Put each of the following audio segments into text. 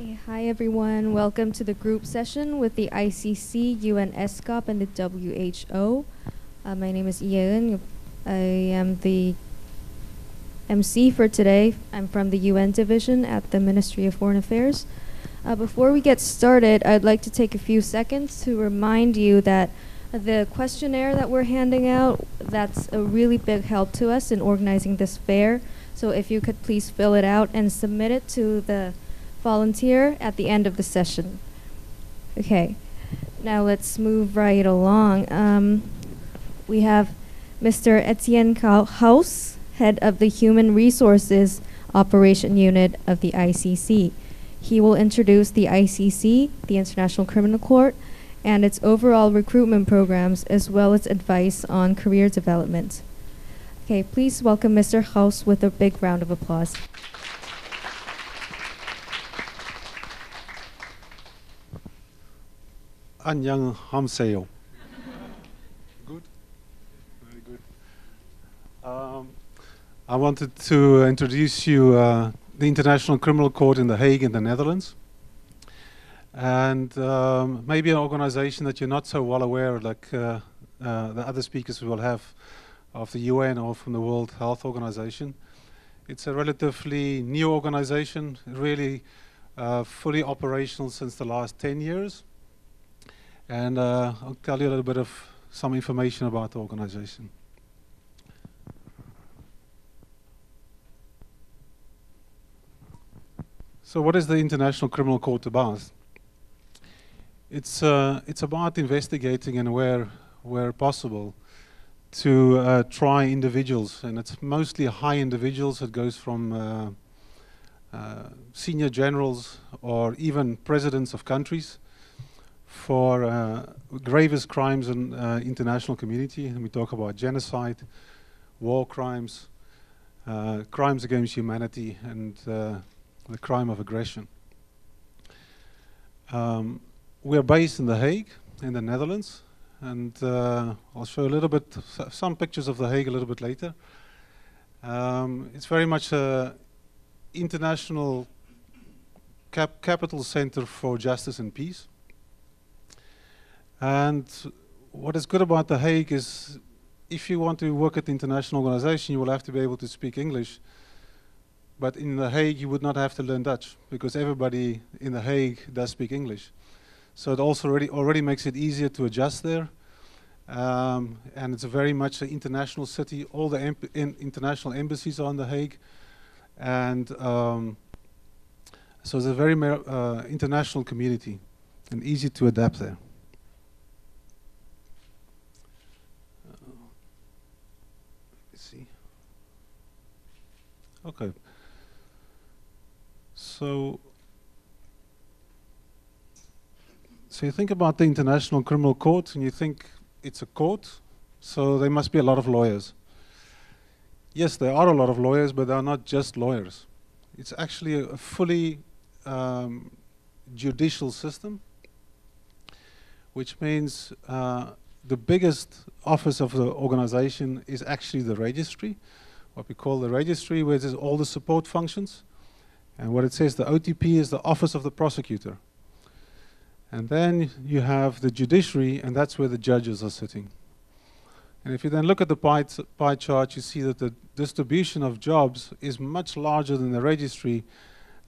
Okay, hi everyone. Welcome to the group session with the ICC, Unescap, and the WHO. My name is Helen. I am the MC for today. I'm from the UN division at the Ministry of Foreign Affairs. Before we get started, I'd like to take a few seconds to remind you that the questionnaire that we're handing out, that's a really big help to us in organizing this fair. So if you could please fill it out and submit it to the volunteer at the end of the session. Okay, now let's move right along. We have Mr. Etienne Gouws, head of the Human Resources Operation Unit of the ICC. He will introduce the ICC, the International Criminal Court, and its overall recruitment programs, as well as advice on career development. Okay, please welcome Mr. Gouws with a big round of applause. 안녕하세요. Good? Very good. I wanted to introduce you the International Criminal Court in The Hague in the Netherlands. And maybe an organization that you're not so well aware, like the other speakers we will have of the UN or from the World Health Organization. It's a relatively new organization, really fully operational since the last 10 years. And I'll tell you a little bit of some information about the organization. So what is the International Criminal Court about? It's about investigating and where possible to try individuals, and it's mostly high individuals. It goes from senior generals or even presidents of countries for gravest crimes in international community. And we talk about genocide, war crimes, crimes against humanity, and the crime of aggression. We're based in The Hague, in the Netherlands, and I'll show a little bit, some pictures of The Hague a little bit later. It's very much an international capital center for justice and peace. And what is good about The Hague is, if you want to work at the international organization, you will have to be able to speak English. But in The Hague, you would not have to learn Dutch, because everybody in The Hague does speak English. So it also already makes it easier to adjust there. And it's a very much an international city. All the international embassies are in The Hague. And so it's a very international community and easy to adapt there. Okay, so you think about the International Criminal Court and you think it's a court, so there must be a lot of lawyers. Yes, there are a lot of lawyers, but they are not just lawyers. It's actually a fully judicial system, which means the biggest office of the organization is actually the registry. What we call the registry, where there's all the support functions. And what it says, the OTP is the office of the prosecutor. And then you have the judiciary, and that's where the judges are sitting. And if you then look at the pie chart, you see that the distribution of jobs is much larger than the registry.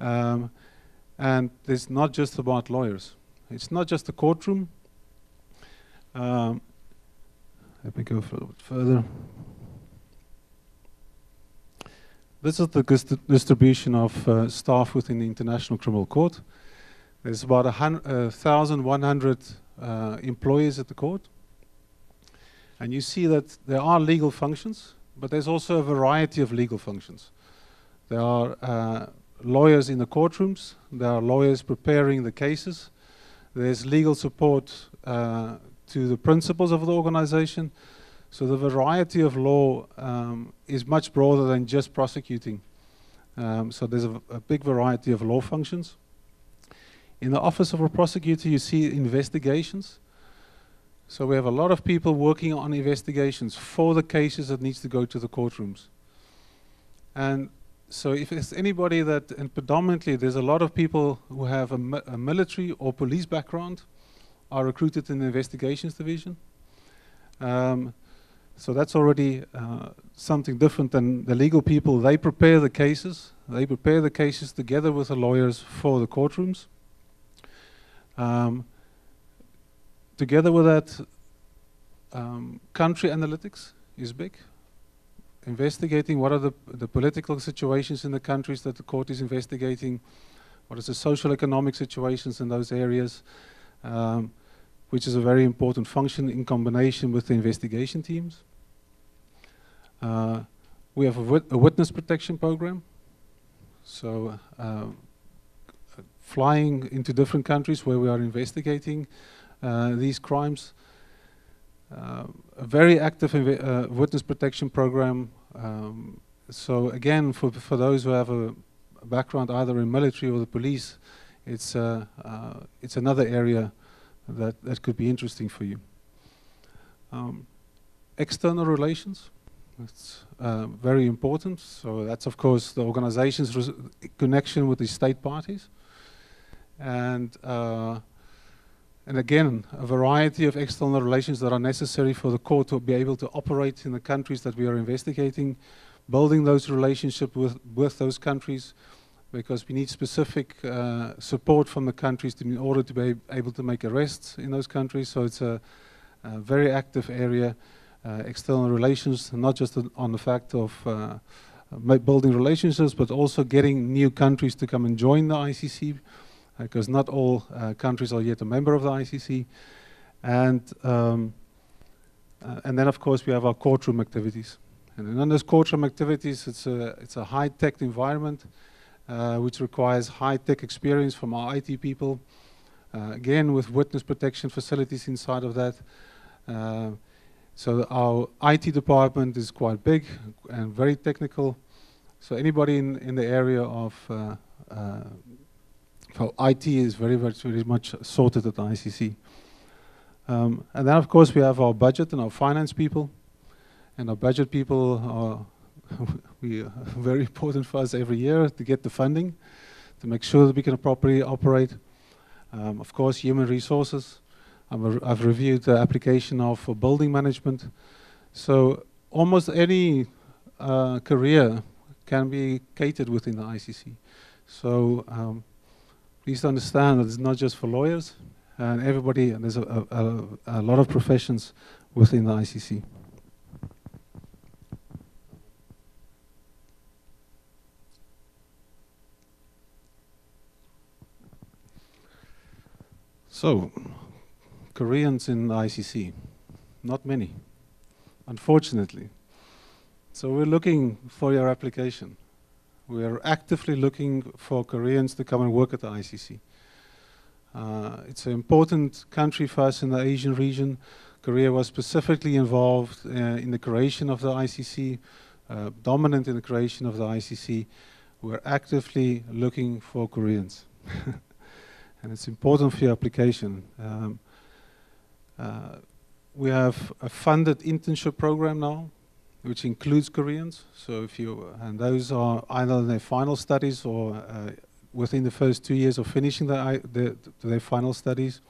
And it's not just about lawyers. It's not just the courtroom. Let me go a little bit further. This is the distribution of staff within the International Criminal Court. There's about 1,100 employees at the court. And you see that there are legal functions, but there's also a variety of legal functions. There are lawyers in the courtrooms. There are lawyers preparing the cases. There's legal support to the principals of the organization. So the variety of law is much broader than just prosecuting. So there's a big variety of law functions. In the office of a prosecutor, you see investigations. So we have a lot of people working on investigations for the cases that needs to go to the courtrooms. And So if there's anybody that, and predominantly there's a lot of people who have a military or police background are recruited in the investigations division. So that's already something different than the legal people. They prepare the cases. They prepare the cases together with the lawyers for the courtrooms. Together with that, country analytics is big. Investigating what are the political situations in the countries that the court is investigating, what is the social economic situations in those areas, which is a very important function in combination with the investigation teams. We have a witness protection program. So flying into different countries where we are investigating these crimes. A very active witness protection program. So again, for those who have a background either in military or the police, it's another area that could be interesting for you. External relations, it's very important. So that's of course the organization's connection with the state parties. And again, a variety of external relations that are necessary for the court to be able to operate in the countries that we are investigating, building those relationships with those countries, because we need specific support from the countries in order to be able to make arrests in those countries. So it's a very active area, external relations, not just on the fact of building relationships, but also getting new countries to come and join the ICC, because not all countries are yet a member of the ICC. And then of course we have our courtroom activities. And in those courtroom activities, it's a high-tech environment which requires high-tech experience from our IT people. Again, with witness protection facilities inside of that. So our IT department is quite big and very technical. So anybody in the area of so IT is very much sorted at the ICC. And then of course we have our budget and our finance people. And our budget people are very important for us every year to get the funding, to make sure that we can properly operate. Of course, human resources. I've reviewed the application of building management. So almost any career can be catered within the ICC. So please understand that it's not just for lawyers and everybody, and there's a lot of professions within the ICC. So, Koreans in the ICC, not many, unfortunately. So we're looking for your application. We are actively looking for Koreans to come and work at the ICC. It's an important country for us in the Asian region. Korea was specifically involved in the creation of the ICC, dominant in the creation of the ICC. We're actively looking for Koreans. And it's important for your application. We have a funded internship program now, which includes Koreans. So if you, and those are either in their final studies or within the first 2 years of finishing their final studies,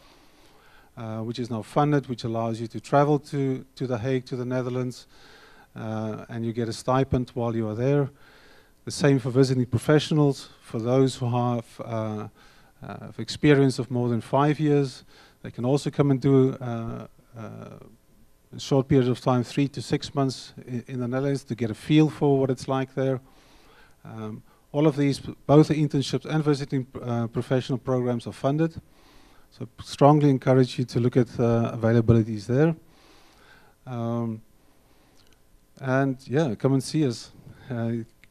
which is now funded, which allows you to travel to The Hague, to the Netherlands, and you get a stipend while you are there. The same for visiting professionals. For those who have experience of more than 5 years, they can also come and do a short period of time, 3 to 6 months in the Netherlands, to get a feel for what it's like there. All of these, both the internships and visiting professional programs are funded. So strongly encourage you to look at availabilities there. And yeah, come and see us.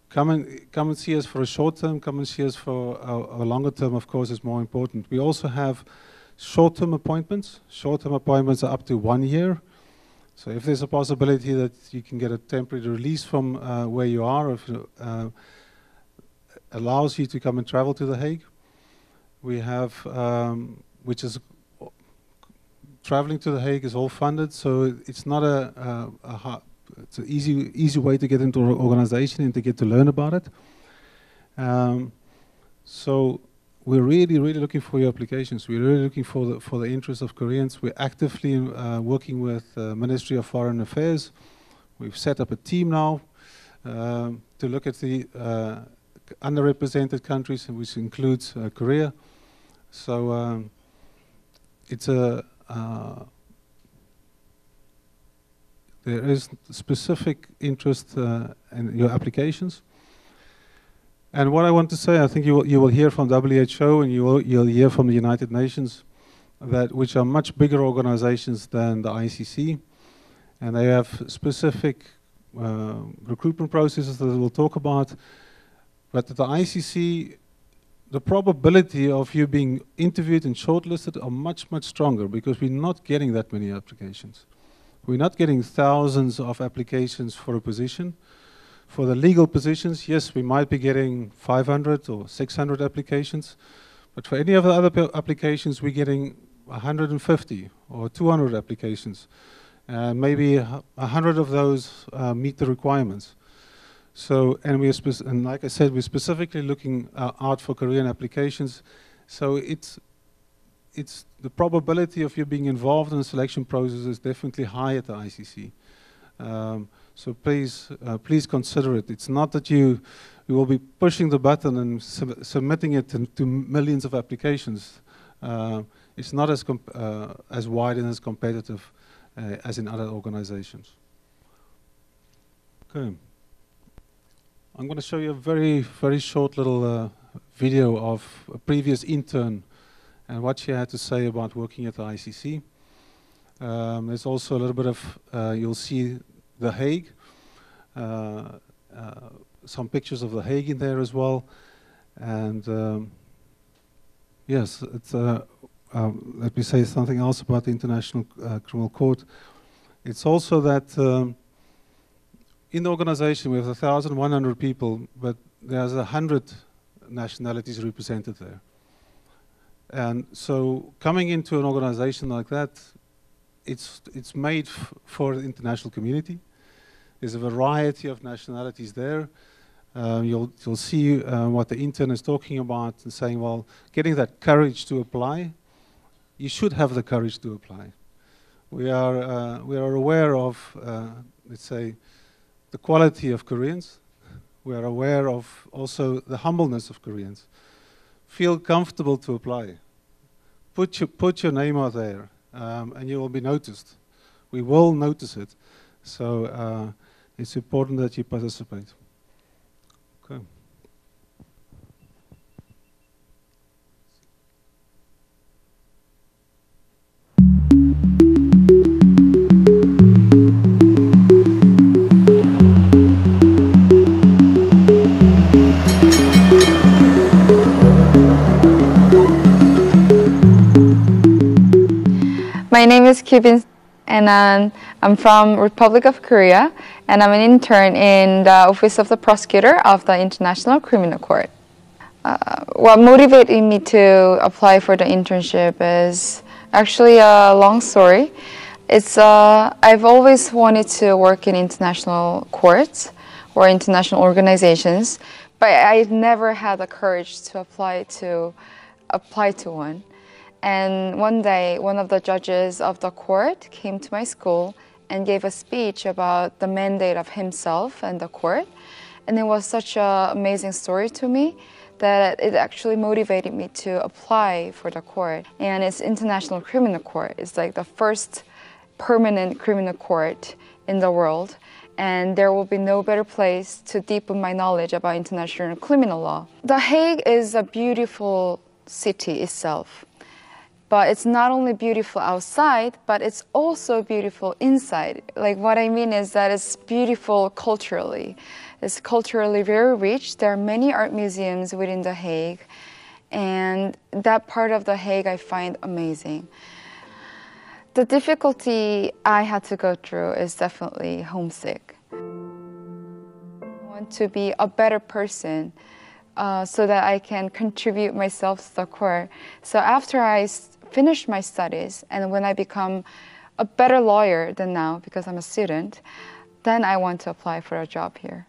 Come and see us for a short term, come and see us for a longer term, of course, is more important. We also have short-term appointments. Short-term appointments are up to 1 year. So if there's a possibility that you can get a temporary release from where you are, if allows you to come and travel to The Hague. We have, which is, traveling to The Hague is all funded, so it's not it's an easy way to get into an organization and to get to learn about it. So we're really looking for your applications. We're really looking for the interests of Koreans. We're actively working with Ministry of Foreign Affairs. We've set up a team now to look at the underrepresented countries, which includes Korea. So it's a there is specific interest in your applications. And what I want to say, I think you will hear from WHO and you'll hear from the United Nations, which are much bigger organizations than the ICC, and they have specific recruitment processes that we'll talk about. But at the ICC, the probability of you being interviewed and shortlisted are much stronger, because we're not getting that many applications. We're not getting thousands of applications for a position. For the legal positions, yes, we might be getting 500 or 600 applications, but for any of the other applications, we're getting 150 or 200 applications. Maybe 100 of those meet the requirements. So, and like I said, we're specifically looking out for Korean applications. So it's the probability of you being involved in the selection process is definitely high at the ICC. So please consider it. It's not that you will be pushing the button and submitting it to millions of applications. It's not as wide and as competitive as in other organizations. Okay. I'm going to show you a very short little video of a previous intern and what she had to say about working at the ICC. There's also a little bit of, you'll see The Hague, some pictures of The Hague in there as well. And yes, it's, let me say something else about the International Criminal Court. It's also that in the organization we have 1,100 people, but there's 100 nationalities represented there. And so coming into an organization like that, it's made for the international community. There's a variety of nationalities there. You'll see what the intern is talking about and saying, well, getting that courage to apply. You should have the courage to apply. We are aware of, let's say, the quality of Koreans. We are aware of also the humbleness of Koreans. Feel comfortable to apply. Put your name out there, and you will be noticed. We will notice it. So it's important that you participate. Okay. My name is Kyubin, and I'm from Republic of Korea, and I'm an intern in the Office of the Prosecutor of the International Criminal Court. What motivated me to apply for the internship is actually a long story. It's I've always wanted to work in international courts or international organizations, but I never had the courage to apply to one. And one day, one of the judges of the court came to my school and gave a speech about the mandate of himself and the court. And it was such an amazing story to me that it actually motivated me to apply for the court. And it's International Criminal Court. It's like the first permanent criminal court in the world. And there will be no better place to deepen my knowledge about international criminal law. The Hague is a beautiful city itself. But it's not only beautiful outside, but it's also beautiful inside. Like what I mean is that it's beautiful culturally. It's culturally very rich. There are many art museums within The Hague. And that part of The Hague I find amazing. The difficulty I had to go through is definitely homesick. I want to be a better person so that I can contribute myself to the court. So after I finish my studies, and when I become a better lawyer than now because I'm a student, then I want to apply for a job here.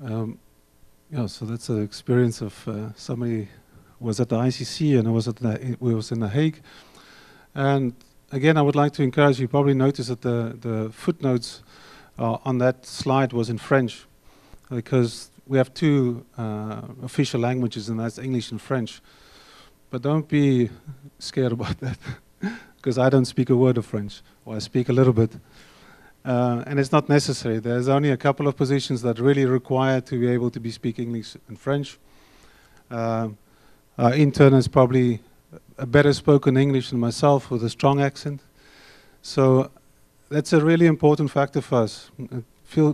Yeah, so that's an experience of somebody was at the ICC and I was in The Hague. And again, I would like to encourage you, probably notice that the footnotes on that slide was in French, because we have two official languages, and that's English and French. But don't be scared about that, because I don't speak a word of French, or I speak a little bit. And it's not necessary. There's only a couple of positions that really require to be able to speak English and French. Our intern is probably a better spoken English than myself with a strong accent. So that's a really important factor for us.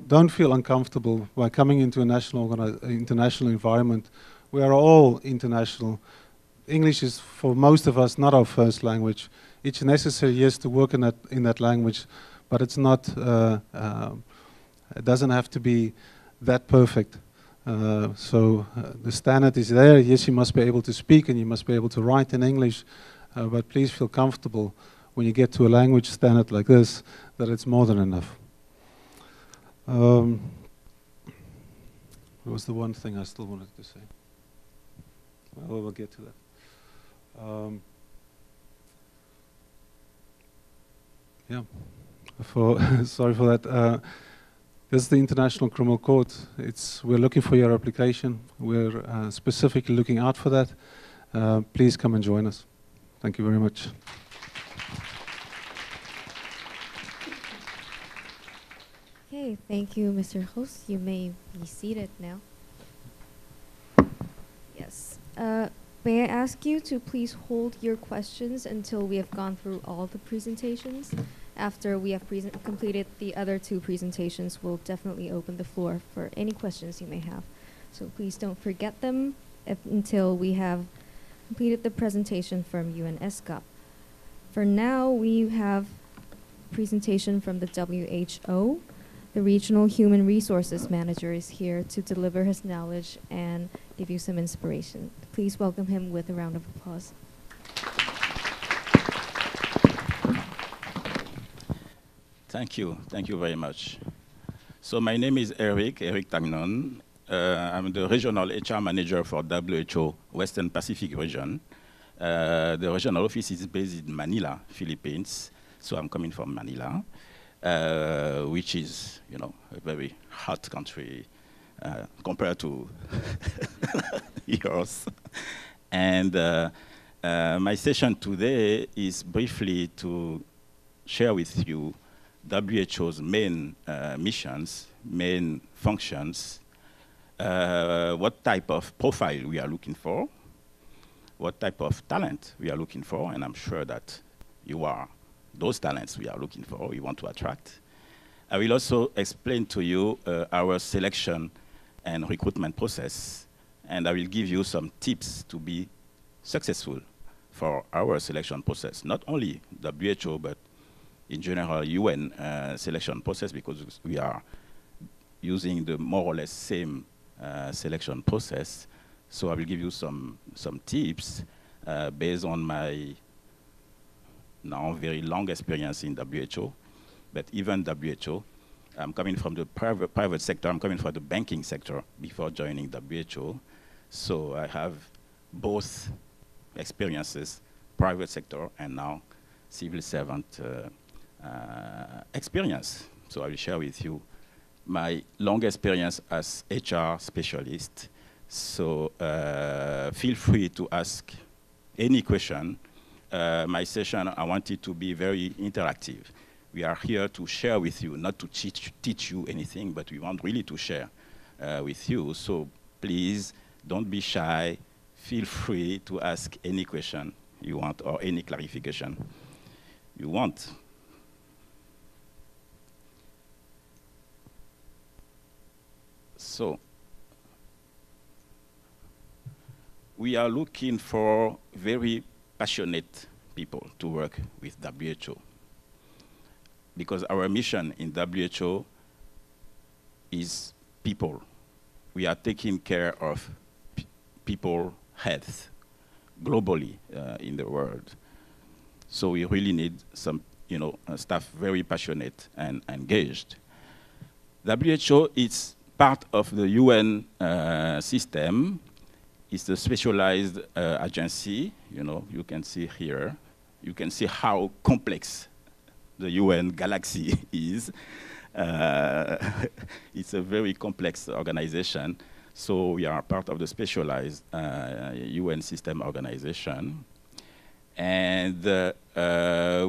Don't feel uncomfortable by coming into a international environment. We are all international. English is, for most of us, not our first language. It's necessary, yes, to work in that language, but it's not. It doesn't have to be that perfect. So the standard is there. Yes, you must be able to speak and you must be able to write in English, but please feel comfortable when you get to a language standard like this, that it's more than enough. What was the one thing I still wanted to say? Well, we'll get to that. Yeah, sorry for that. This is the International Criminal Court. We're looking for your application. We're specifically looking out for that. Please come and join us. Thank you very much. Okay, thank you, Mr. Gouws. You may be seated now. Yes. May I ask you to please hold your questions until we have gone through all the presentations. After we have completed the other two presentations, we'll definitely open the floor for any questions you may have. So please don't forget them until we have completed the presentation from Unescap. For now, we have a presentation from the WHO. The Regional Human Resources Manager is here to deliver his knowledge and give you some inspiration. Please welcome him with a round of applause. Thank you very much. So my name is Eric Tagnon. I'm the Regional HR Manager for WHO Western Pacific Region. The regional office is based in Manila, Philippines. So I'm coming from Manila, which is, a very hot country compared to yours. And my session today is briefly to share with you WHO's main missions, main functions, what type of profile we are looking for, what type of talent we are looking for, and I'm sure that you are those talents we are looking for, we want to attract. I will also explain to you our selection and recruitment process, and I will give you some tips to be successful for our selection process, not only WHO, but in general, UN selection process, because we are using the more or less same selection process. So I will give you some tips based on my now very long experience in WHO, but even WHO. I'm coming from the private sector. I'm coming from the banking sector before joining WHO. So I have both experiences, private sector and now civil servant experience. So I will share with you my long experience as HR specialist. So feel free to ask any question. My session, I want it to be very interactive. We are here to share with you, not to teach you anything, but we want really to share with you. So please don't be shy. Feel free to ask any question you want or any clarification you want. So we are looking for very passionate people to work with WHO, because our mission in WHO is people. We are taking care of people health globally in the world. So we really need some, staff very passionate and engaged. WHO is part of the UN system is the specialized agency. You can see here. You can see how complex the UN galaxy is. It's a very complex organization. So we are part of the specialized UN system organization. And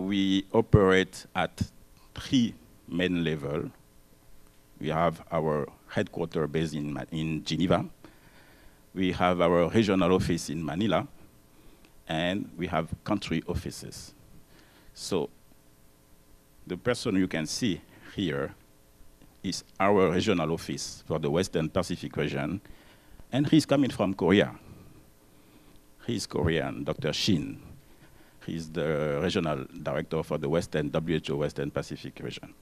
we operate at 3 main levels. We have our headquarters based in Geneva. We have our regional office in Manila. And we have country offices. So the person you can see here is our regional office for the Western Pacific region. And he's coming from Korea. He's Korean, Dr. Shin. He's the regional director for the WHO Western Pacific region.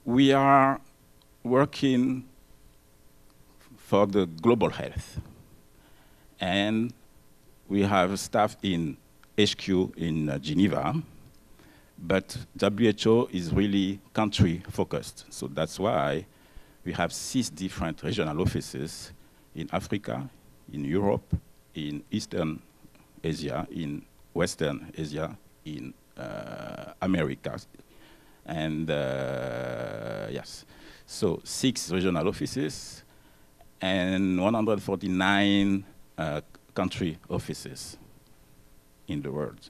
We are working for the global health. And we have staff in HQ in Geneva, but WHO is really country focused. So that's why we have 6 different regional offices in Africa, in Europe, in Eastern Asia, in Western Asia, in Americas. And yes, so 6 regional offices and 149 country offices in the world.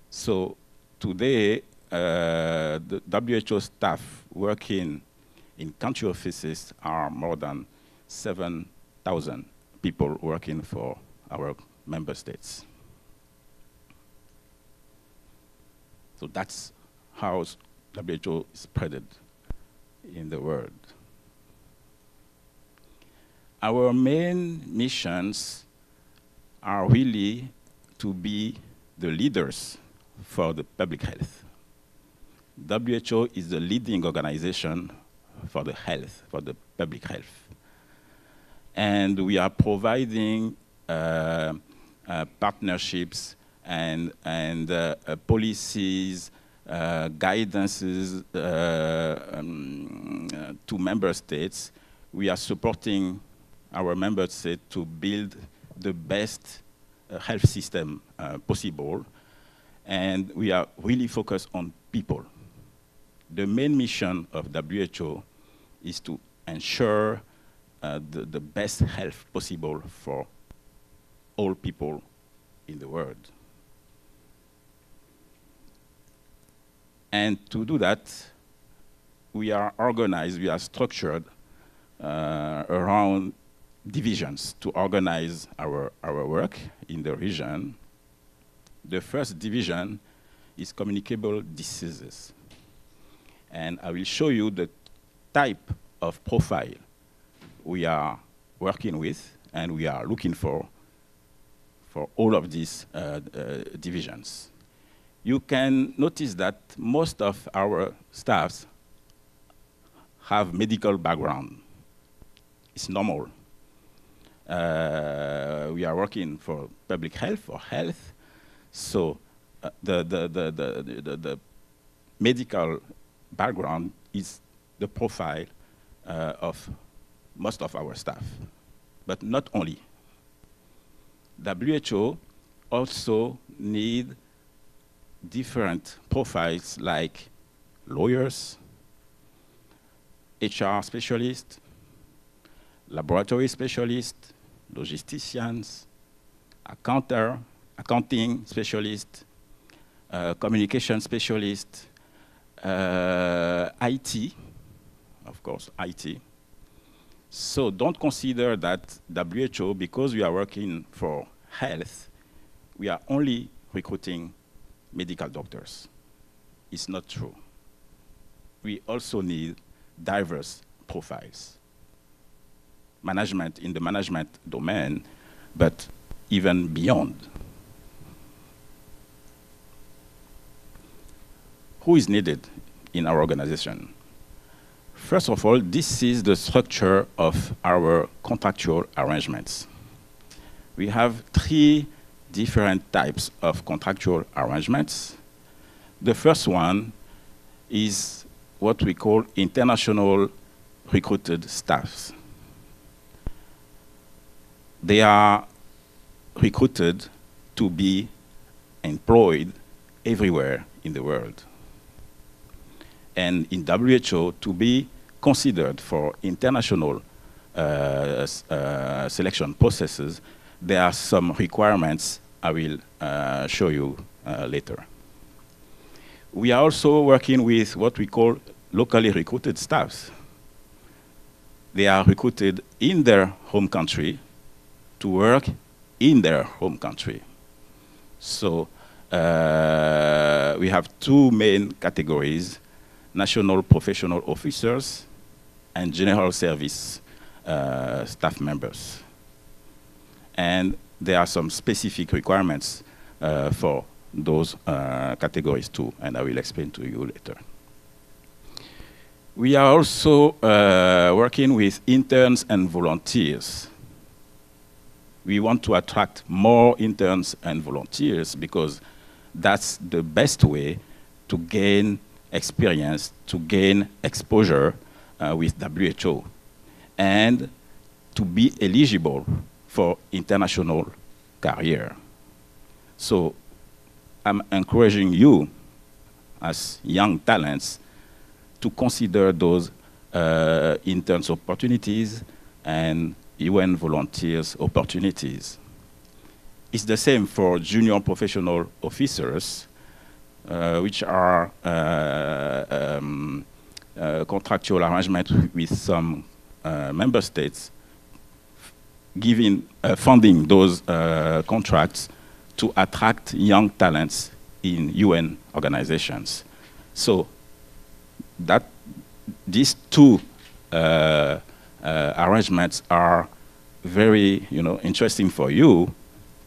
So today, the WHO staff working in country offices are more than 7,000 people working for our member states. So that's how WHO is spread in the world. Our main missions are really to be the leaders for the public health. WHO is the leading organization for the health, for the public health. And we are providing partnerships and policies, guidances to member states. We are supporting our member states to build the best health system possible. And we are really focused on people. The main mission of WHO is to ensure the best health possible for all people in the world. And to do that, we are organized, we are structured around divisions to organize our work in the region. The first division is communicable diseases. And I will show you the type of profile we are working with and we are looking for all of these divisions. You can notice that most of our staffs have medical background. It's normal. We are working for public health or health, so the medical background is the profile of most of our staff, but not only. WHO also need different profiles like lawyers, HR specialists, laboratory specialists, logisticians, accounting specialists, communication specialists, IT, of course, IT. So don't consider that WHO, because we are working for health, we are only recruiting medical doctors. It's not true. We also need diverse profiles. Management in the management domain, but even beyond. Who is needed in our organization? First of all, this is the structure of our contractual arrangements. We have 3 different types of contractual arrangements. The first one is what we call international recruited staffs. They are recruited to be employed everywhere in the world. And in WHO, to be considered for international selection processes, there are some requirements I will show you later. We are also working with what we call locally recruited staffs. They are recruited in their home country to work in their home country. So we have two main categories: national professional officers and general service staff members. And there are some specific requirements for those categories too, and I will explain to you later. We are also working with interns and volunteers. We want to attract more interns and volunteers because that's the best way to gain experience, to gain exposure with WHO, and to be eligible for international career. So I'm encouraging you as young talents to consider those interns opportunities and UN volunteers opportunities. It's the same for junior professional officers, which are contractual arrangements with some member states, funding those contracts to attract young talents in UN organizations. So that these two arrangements are very, interesting for you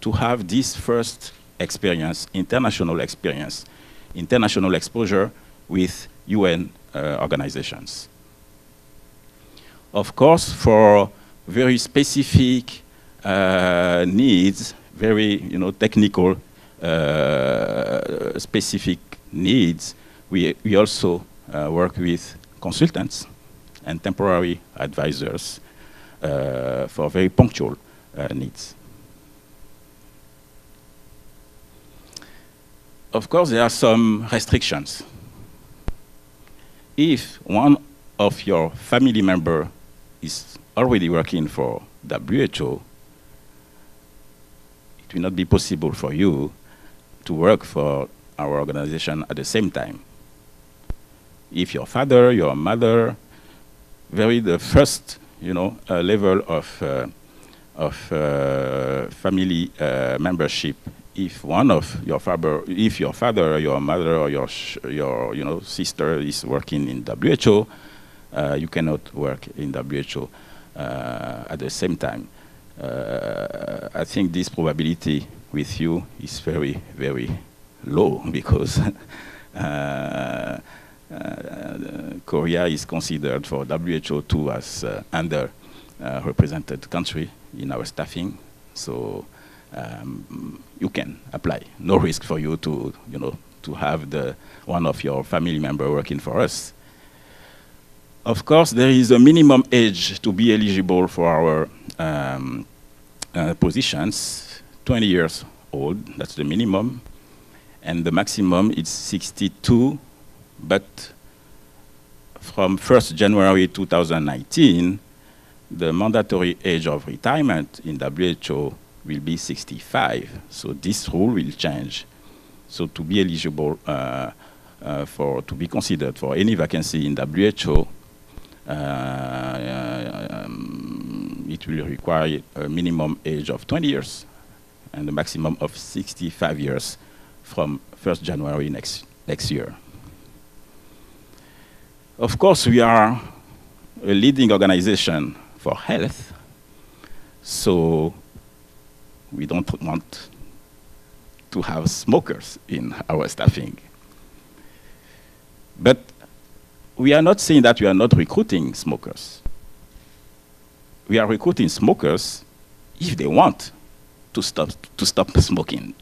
to have this first experience, international exposure with UN organizations. Of course, for very specific needs, very technical specific needs, we also work with consultants and temporary advisors for very punctual needs. Of course, there are some restrictions. If one of your family member is already working for WHO, it will not be possible for you to work for our organization at the same time. If your father, your mother, the first level of family membership, if one of your father, your mother, or your sister is working in WHO, you cannot work in WHO at the same time. I think this probability with you is very, very low because Korea is considered for WHO too as underrepresented country in our staffing. So you can apply. No risk for you to have one of your family member working for us. Of course, there is a minimum age to be eligible for our positions. 20 years old, that's the minimum, and the maximum is 62. But from 1st January 2019, the mandatory age of retirement in WHO will be 65. So this rule will change. So to be eligible to be considered for any vacancy in WHO, it will require a minimum age of 20 years and a maximum of 65 years from 1st January next year. Of course, we are a leading organization for health, so we don't want to have smokers in our staffing. But we are not saying that we are not recruiting smokers. We are recruiting smokers if they want to stop smoking,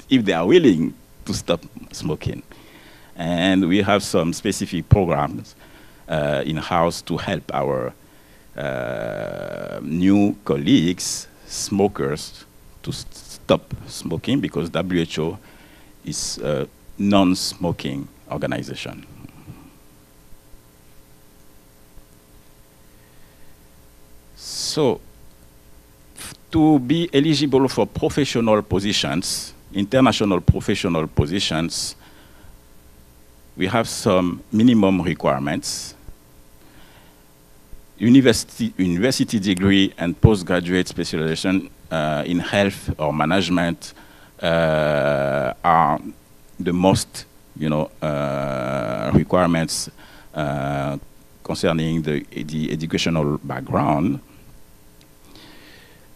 if they are willing to stop smoking. And we have some specific programs in-house to help our new colleagues, smokers, to stop smoking, because WHO is a non-smoking organization. So, to be eligible for professional positions, international professional positions, we have some minimum requirements. University degree and postgraduate specialization in health or management are the most, requirements concerning the educational background.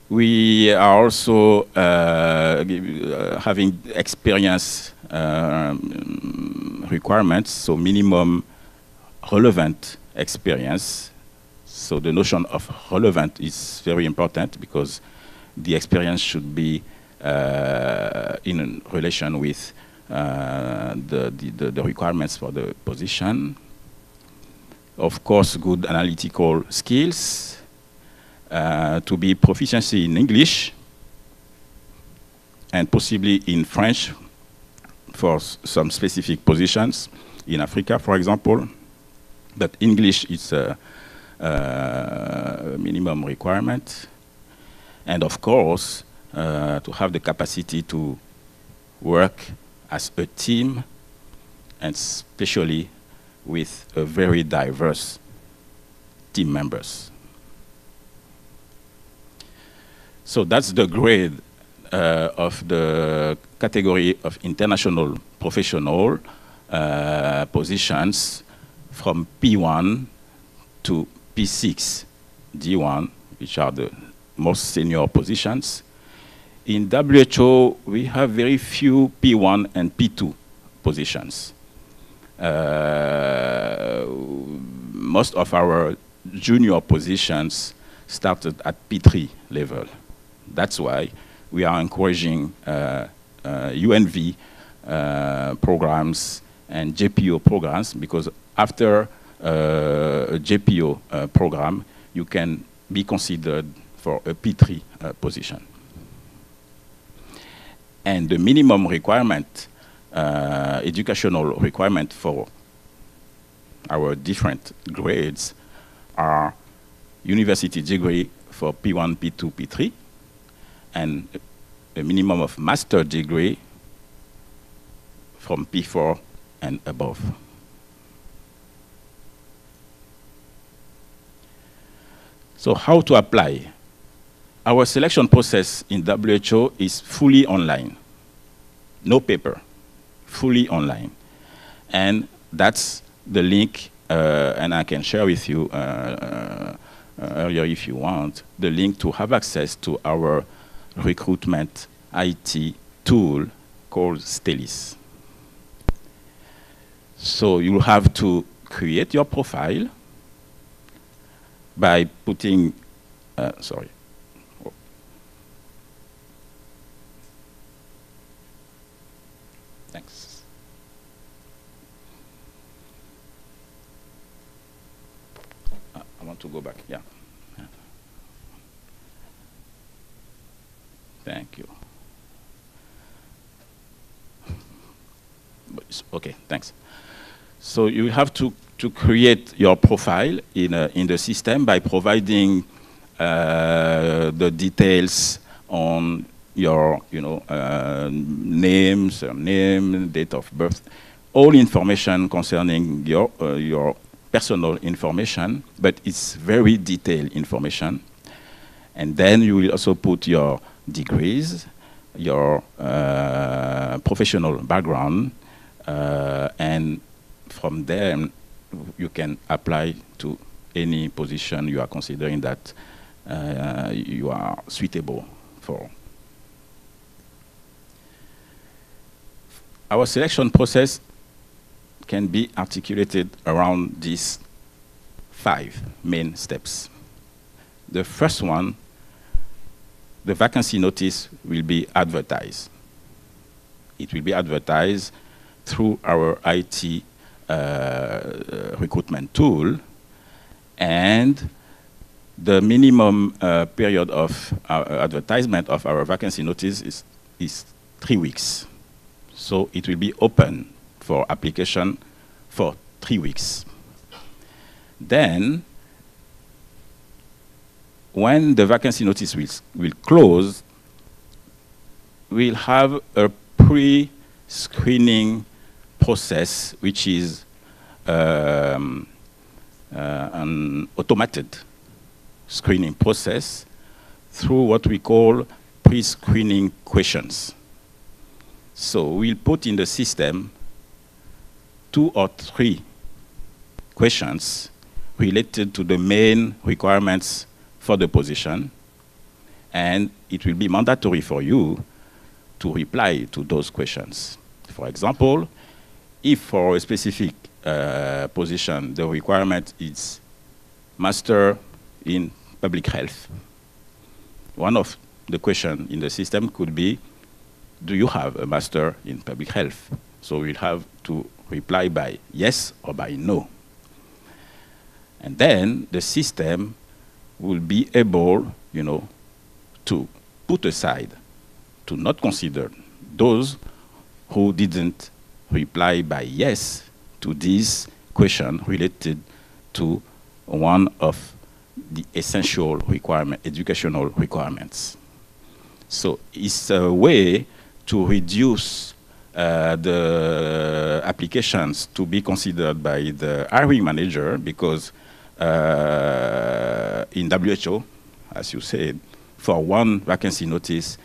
We are also having experience requirements, so minimum relevant experience. So the notion of relevant is very important, because the experience should be in relation with the requirements for the position. Of course, good analytical skills, to be proficiency in English, and possibly in French for some specific positions in Africa, for example. But English is a minimum requirement. And of course, to have the capacity to work as a team, and especially with a very diverse team members. So that's the grade of the category of international professional positions from P1 to P6, D1, which are the most senior positions. In WHO, we have very few P1 and P2 positions. Most of our junior positions started at P3 level. That's why we are encouraging UNV programs and JPO programs, because after a JPO program, you can be considered for a P3 position. And the minimum requirement, educational requirement for our different grades are university degree for P1, P2, P3, and a minimum of master degree from P4 and above. So how to apply? Our selection process in WHO is fully online. No paper, fully online. And that's the link, and I can share with you earlier if you want, the link to have access to our recruitment IT tool called Stelis. So you'll have to create your profile by putting, sorry. Thanks. I want to go back, yeah. Thank you. Okay, thanks. So you have to create your profile in the system by providing the details on your name, surname, date of birth, all information concerning your personal information, but it's very detailed information. And then you will also put your degrees, your professional background, and from there you can apply to any position you are considering that you are suitable for. Our selection process can be articulated around these 5 main steps. The first one, the vacancy notice will be advertised. It will be advertised through our IT recruitment tool, and the minimum period of advertisement of our vacancy notice is 3 weeks. So it will be open for application for 3 weeks. Then, when the vacancy notice will close, we'll have a pre-screening process, which is an automated screening process through what we call pre-screening questions. So we'll put in the system 2 or 3 questions related to the main requirements for the position, and it will be mandatory for you to reply to those questions. For example, if for a specific position the requirement is master in public health, one of the questions in the system could be, do you have a master in public health? So we'll have to reply by yes or by no. And then the system will be able, to put aside, to not consider those who didn't reply by yes to this question related to one of the essential educational requirements. So it's a way to reduce the applications to be considered by the hiring manager, because in WHO, as you said, for one vacancy notice,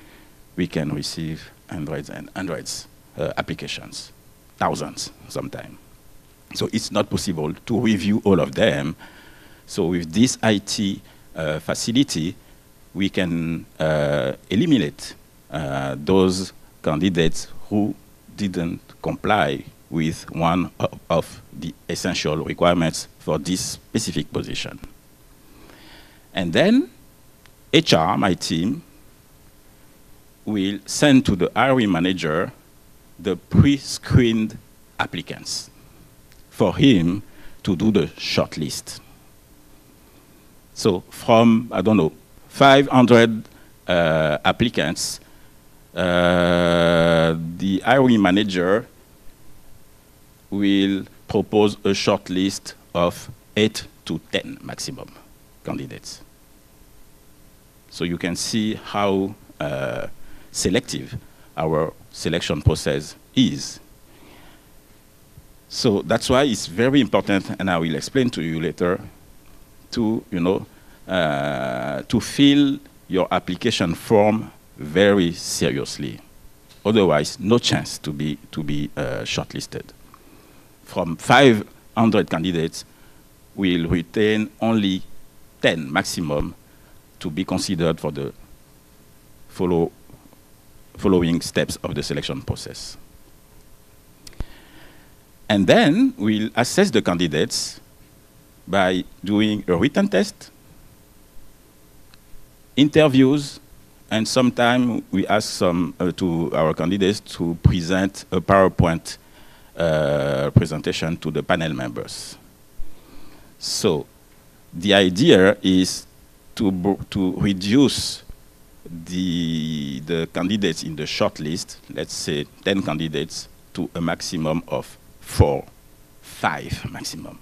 we can receive hundreds and hundreds applications, thousands sometimes. So it's not possible to review all of them. So with this IT facility, we can eliminate those candidates who didn't comply with one of the essential requirements for this specific position. And then HR, my team, will send to the hiring manager the pre-screened applicants for him to do the shortlist. So from, 500 applicants, the hiring manager will propose a shortlist of 8 to 10 maximum candidates. So you can see how selective our selection process is. So that's why it's very important, and I will explain to you later, to fill your application form very seriously. Otherwise, no chance to be shortlisted. From 500 candidates, we'll retain only 10 maximum to be considered for the following steps of the selection process. And then we'll assess the candidates by doing a written test, interviews, and sometimes we ask to our candidates to present a PowerPoint presentation to the panel members. So the idea is to reduce the candidates in the shortlist, let's say 10 candidates, to a maximum of 5 maximum.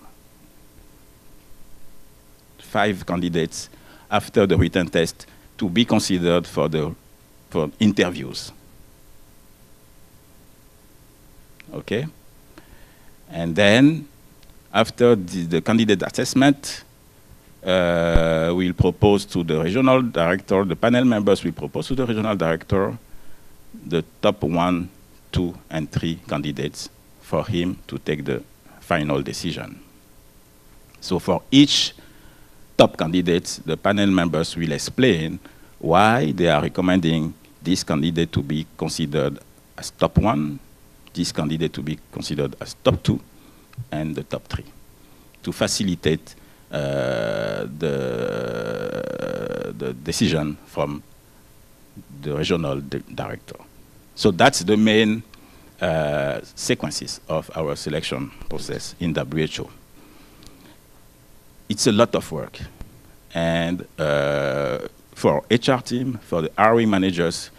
5 candidates after the written test to be considered for interviews. Okay? And then after the candidate assessment, we'll propose to the regional director, the panel members will propose to the regional director the top 1, 2, and 3 candidates for him to take the final decision. So for each top candidates, the panel members will explain why they are recommending this candidate to be considered as top 1, this candidate to be considered as top 2, and the top 3, to facilitate the decision from the regional director. So that's the main sequences of our selection process in WHO. It's a lot of work. And for HR team, for the RE managers,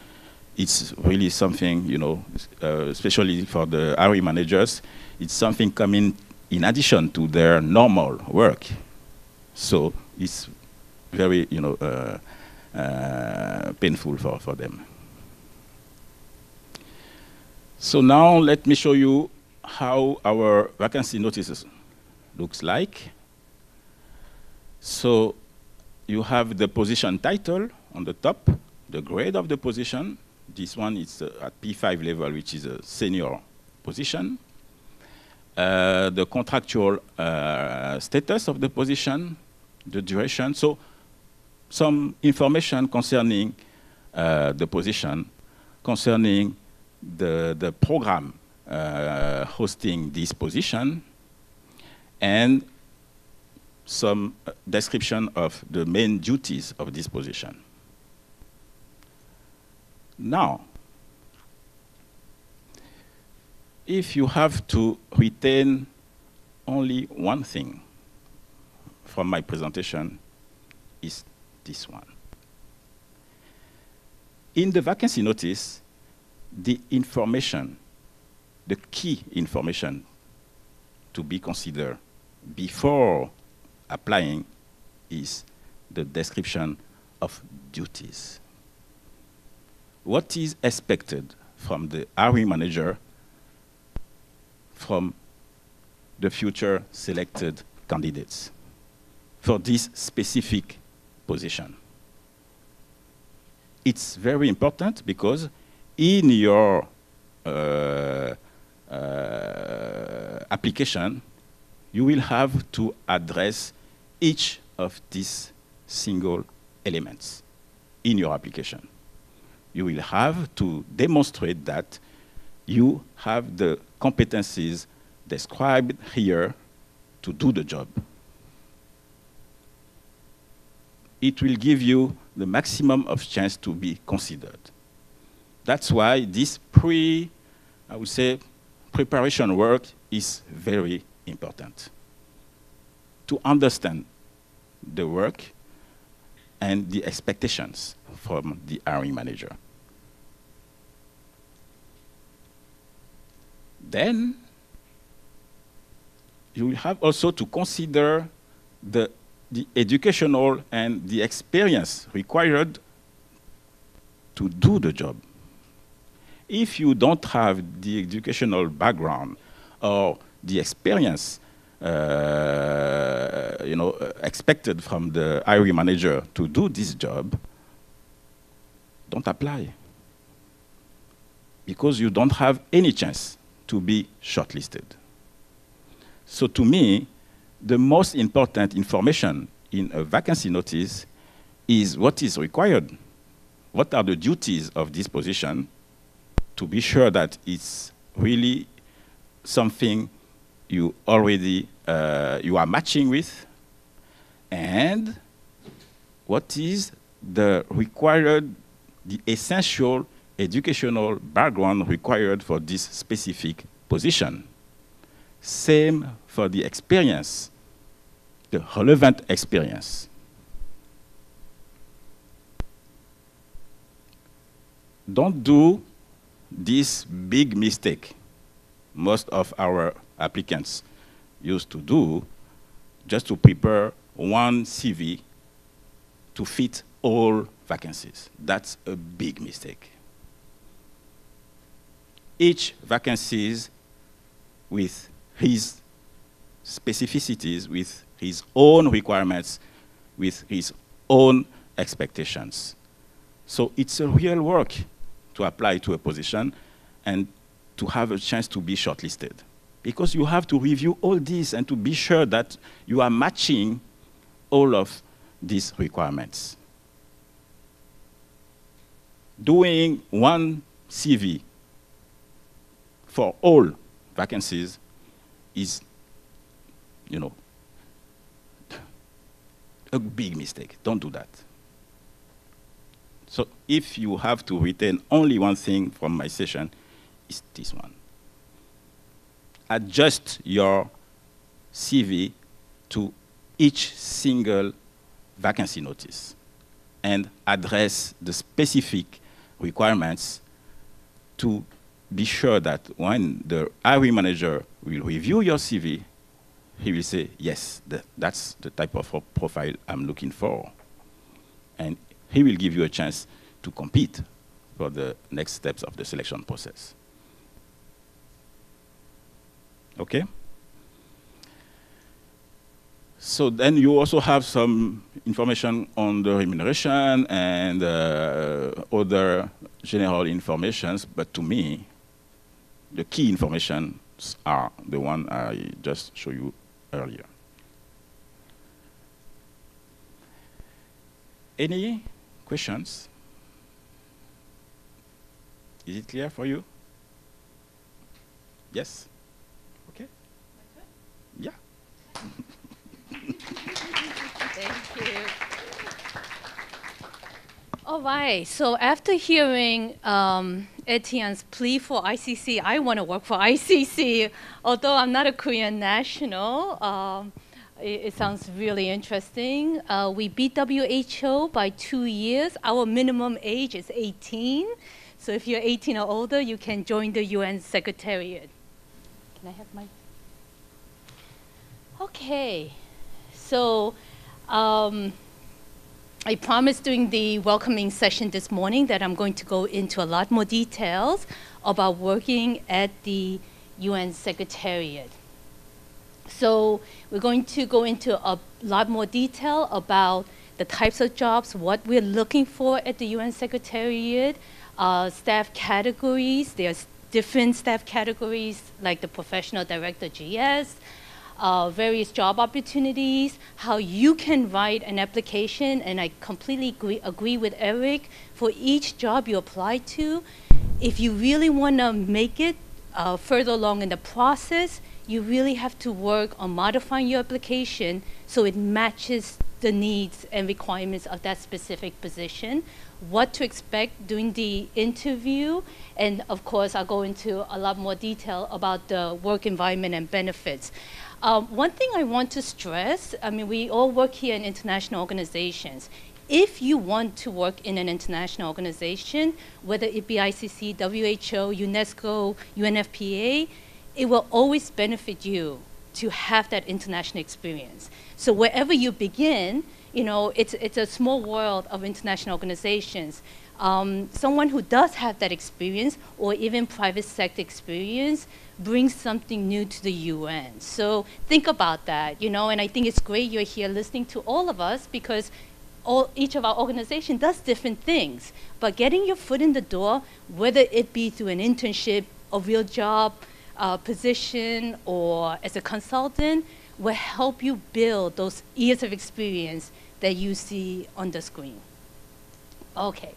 it's really something, you know, especially for the RE managers, it's something coming in addition to their normal work. So it's very, you know, painful for them. So now let me show you how our vacancy notices looks like. So you have the position title on the top, the grade of the position. This one is at P5 level, which is a senior position. The contractual status of the position, the duration. So some information concerning the position, concerning the program hosting this position, and some description of the main duties of this position. Now, if you have to retain only one thing from my presentation, is this one. In the vacancy notice, the information, the key information to be considered before applying is the description of duties. What is expected from the RE manager from the future selected candidates for this specific position? It's very important because in your application, you will have to address each of these single elements in your application. You will have to demonstrate that you have the competencies described here to do the job. It will give you the maximum of chance to be considered. That's why this preparation work is very important to understand the work and the expectations from the RE manager. Then you will have also to consider the educational and the experience required to do the job. If you don't have the educational background or the experience expected from the RE manager to do this job, don't apply, because you don't have any chance to be shortlisted. So to me, the most important information in a vacancy notice is what is required. What are the duties of this position, to be sure that it's really something you already you are matching with, and what is the required, the essential educational background required for this specific position. Same for the experience, the relevant experience. Don't do this big mistake most of our applicants used to do, just to prepare one CV to fit all vacancies. That's a big mistake. Each vacancy with his specificities, with his own requirements, with his own expectations. So it's a real work to apply to a position and to have a chance to be shortlisted, because you have to review all this and to be sure that you are matching all of these requirements. Doing one CV for all vacancies is, a big mistake. Don't do that. So if you have to retain only one thing from my session, it's this one. adjust your CV to each single vacancy notice and address the specific requirements to be sure that when the hiring manager will review your CV, he will say, yes, that's the type of profile I'm looking for. And he will give you a chance to compete for the next steps of the selection process. Okay? So then you also have some information on the remuneration and other general informations, but to me, the key information are the one I just showed you earlier. Any questions? Is it clear for you? Yes? Okay. Yeah. Thank you. All right, so after hearing Etienne's plea for ICC, I want to work for ICC. Although I'm not a Korean national, it sounds really interesting. We beat WHO by 2 years. Our minimum age is 18. So if you're 18 or older, you can join the UN Secretariat. Can I have my... Okay, so I promised during the welcoming session this morning that I'm going to go into a lot more details about working at the UN Secretariat. So we're going to go into a lot more detail about the types of jobs, what we're looking for at the UN Secretariat, staff categories. There's different staff categories like the professional director GS, various job opportunities, how you can write an application, and I completely agree with Eric, for each job you apply to, if you really want to make it further along in the process, you really have to work on modifying your application so it matches the needs and requirements of that specific position, what to expect during the interview, and of course I'll go into a lot more detail about the work environment and benefits. One thing I want to stress, I mean, we all work here in international organizations. If you want to work in an international organization, whether it be ICC, WHO, UNESCO, UNFPA, it will always benefit you to have that international experience. So wherever you begin, you know, it's a small world of international organizations. Someone who does have that experience, or even private sector experience, brings something new to the UN. So think about that, you know, and I think it's great you're here listening to all of us, because each of our organizations does different things. But getting your foot in the door, whether it be through an internship, a real job, position, or as a consultant, will help you build those years of experience that you see on the screen. Okay,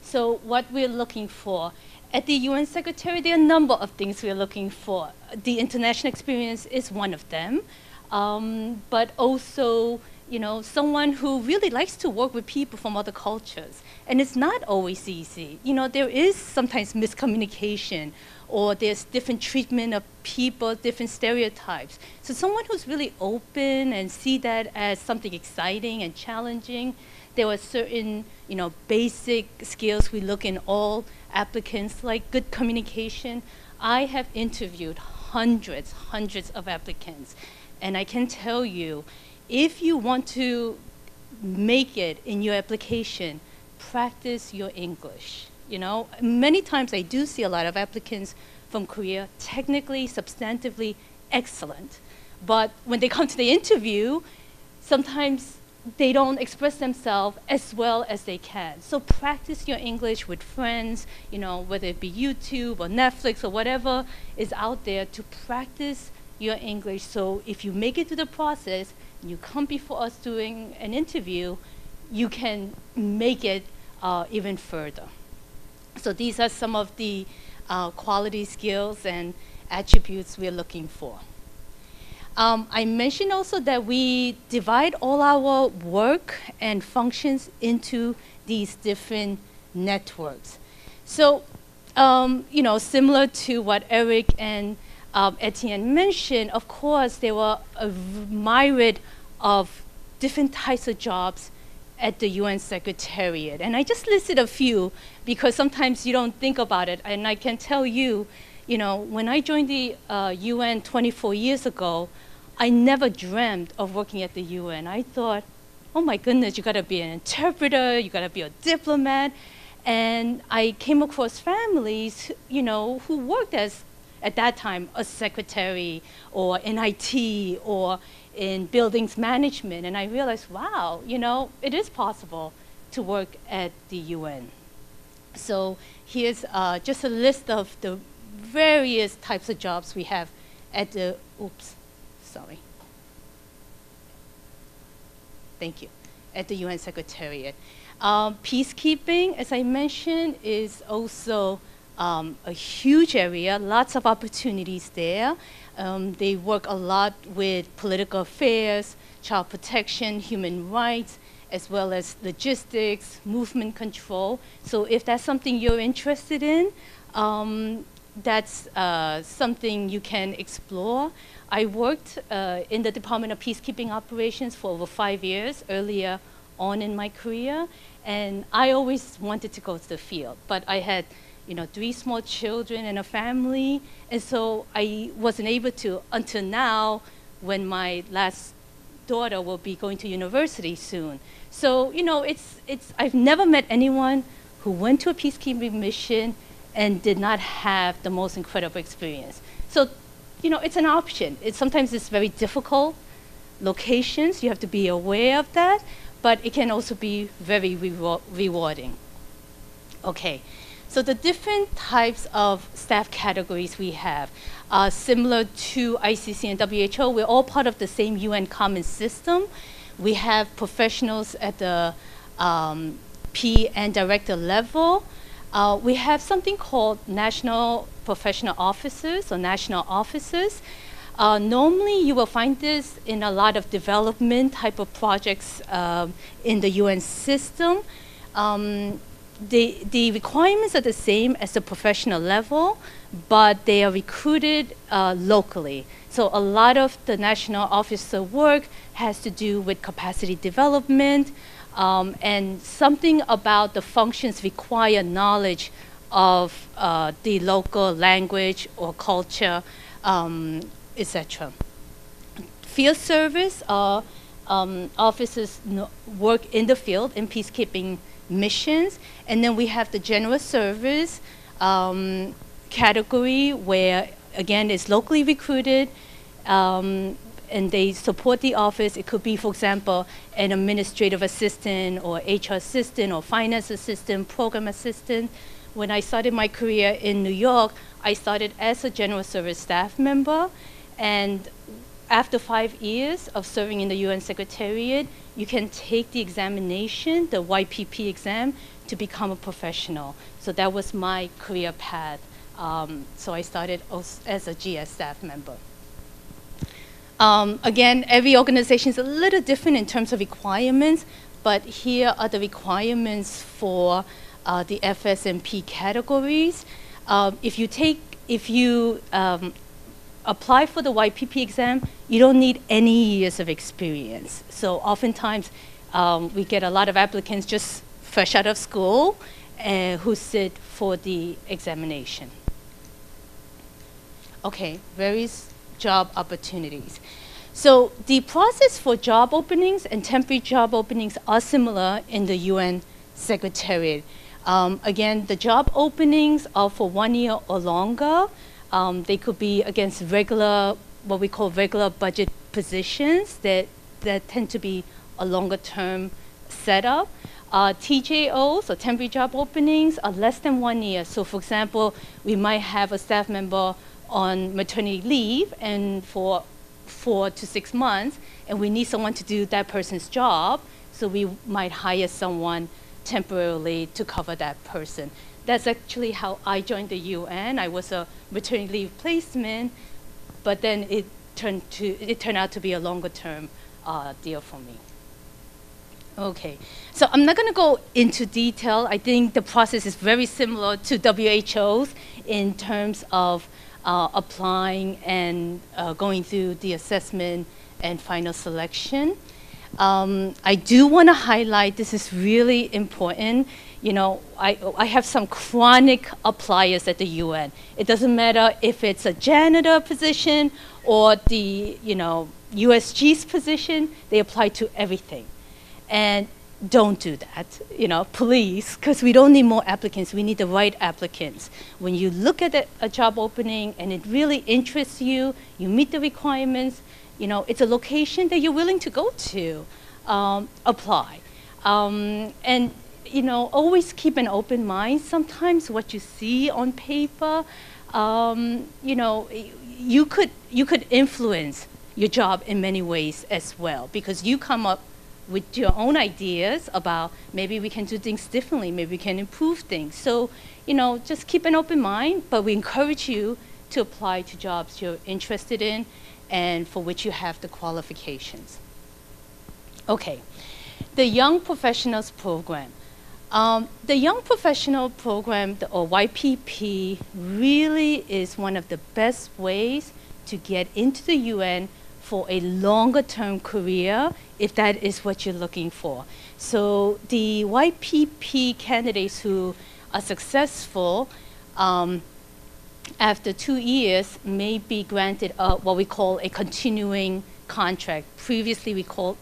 so what we're looking for. At the UN Secretary, there are a number of things we're looking for. The international experience is one of them, but also, you know, someone who really likes to work with people from other cultures. And it's not always easy. You know, there is sometimes miscommunication, or there's different treatment of people, different stereotypes. So someone who's really open and see that as something exciting and challenging. There are certain, you know, basic skills we look in all applicants, like good communication. I have interviewed hundreds of applicants, and I can tell you, if you want to make it in your application, practice your English. You know, many times I do see a lot of applicants from Korea, technically, substantively excellent, but when they come to the interview, sometimes they don't express themselves as well as they can. So practice your English with friends, you know, whether it be YouTube or Netflix or whatever is out there, to practice your English. So if you make it through the process, and you come before us doing an interview, you can make it even further. So these are some of the quality skills and attributes we're looking for. I mentioned also that we divide all our work and functions into these different networks. So, you know, similar to what Eric and Etienne mentioned, of course, there were a myriad of different types of jobs at the UN Secretariat. And I just listed a few because sometimes you don't think about it. And I can tell you, you know, when I joined the UN 24 years ago, I never dreamt of working at the UN. I thought, oh my goodness, you gotta be an interpreter, you gotta be a diplomat. And I came across families, you know, who worked as, at that time, a secretary or in IT or in buildings management. And I realized, wow, you know, it is possible to work at the UN. So here's just a list of the various types of jobs we have at the, thank you, at the UN Secretariat. Peacekeeping, as I mentioned, is also a huge area, lots of opportunities there. They work a lot with political affairs, child protection, human rights, as well as logistics, movement control. So if that's something you're interested in, that's something you can explore. I worked in the Department of Peacekeeping Operations for over 5 years earlier on in my career, and I always wanted to go to the field, but I had, you know, 3 small children and a family, and so I wasn't able to until now, when my last daughter will be going to university soon. So, you know, I've never met anyone who went to a peacekeeping mission and did not have the most incredible experience. So, you know, it's an option. Sometimes it's very difficult locations, you have to be aware of that, but it can also be very rewarding. Okay, so the different types of staff categories we have, similar to ICC and WHO, we're all part of the same UN common system. We have professionals at the PN director level. We have something called national professional officers or national officers. Normally, you will find this in a lot of development type of projects in the UN system. The requirements are the same as the professional level, but they are recruited locally. So a lot of the national officer work has to do with capacity development, and something about the functions require knowledge of the local language or culture, etc. Field service, officers work in the field in peacekeeping missions, and then we have the general service category where, again, it's locally recruited, and they support the office. It could be, for example, an administrative assistant or HR assistant or finance assistant, program assistant. When I started my career in New York, I started as a general service staff member, and after 5 years of serving in the UN Secretariat, you can take the examination, the YPP exam, to become a professional. So that was my career path. So I started as a GS staff member. Again, every organization is a little different in terms of requirements, but here are the requirements for the FS&P categories. If you apply for the YPP exam, you don't need any years of experience. So oftentimes, we get a lot of applicants just fresh out of school who sit for the examination. Okay, various job opportunities. So the process for job openings and temporary job openings are similar in the UN Secretariat. Again, the job openings are for 1 year or longer. They could be against regular, what we call regular budget positions that tend to be a longer term setup. TJOs, or temporary job openings, are less than 1 year. So for example, we might have a staff member on maternity leave and for 4 to 6 months, and we need someone to do that person's job, so we might hire someone temporarily to cover that person. That's actually how I joined the UN. I was a maternity leave placement, but then it turned out to be a longer term deal for me. Okay, so I'm not going to go into detail. I think the process is very similar to WHO's in terms of applying and going through the assessment and final selection. I do want to highlight, this is really important. You know, I have some chronic appliers at the UN. It doesn't matter if it's a janitor position or the, you know, USG's position, they apply to everything. And don't do that, you know, please, because we don't need more applicants, we need the right applicants. When you look at a job opening and it really interests you, you meet the requirements, you know, it's a location that you're willing to go to, apply. And, you know, always keep an open mind. Sometimes what you see on paper, you know, you could influence your job in many ways as well, because you come up with your own ideas about maybe we can do things differently, maybe we can improve things. So, you know, just keep an open mind, but we encourage you to apply to jobs you're interested in and for which you have the qualifications. Okay, the Young Professionals Program. The Young Professional Program, or YPP, really is one of the best ways to get into the UN for a longer term career, if that is what you're looking for. So the YPP candidates who are successful after 2 years may be granted what we call a continuing contract. Previously we called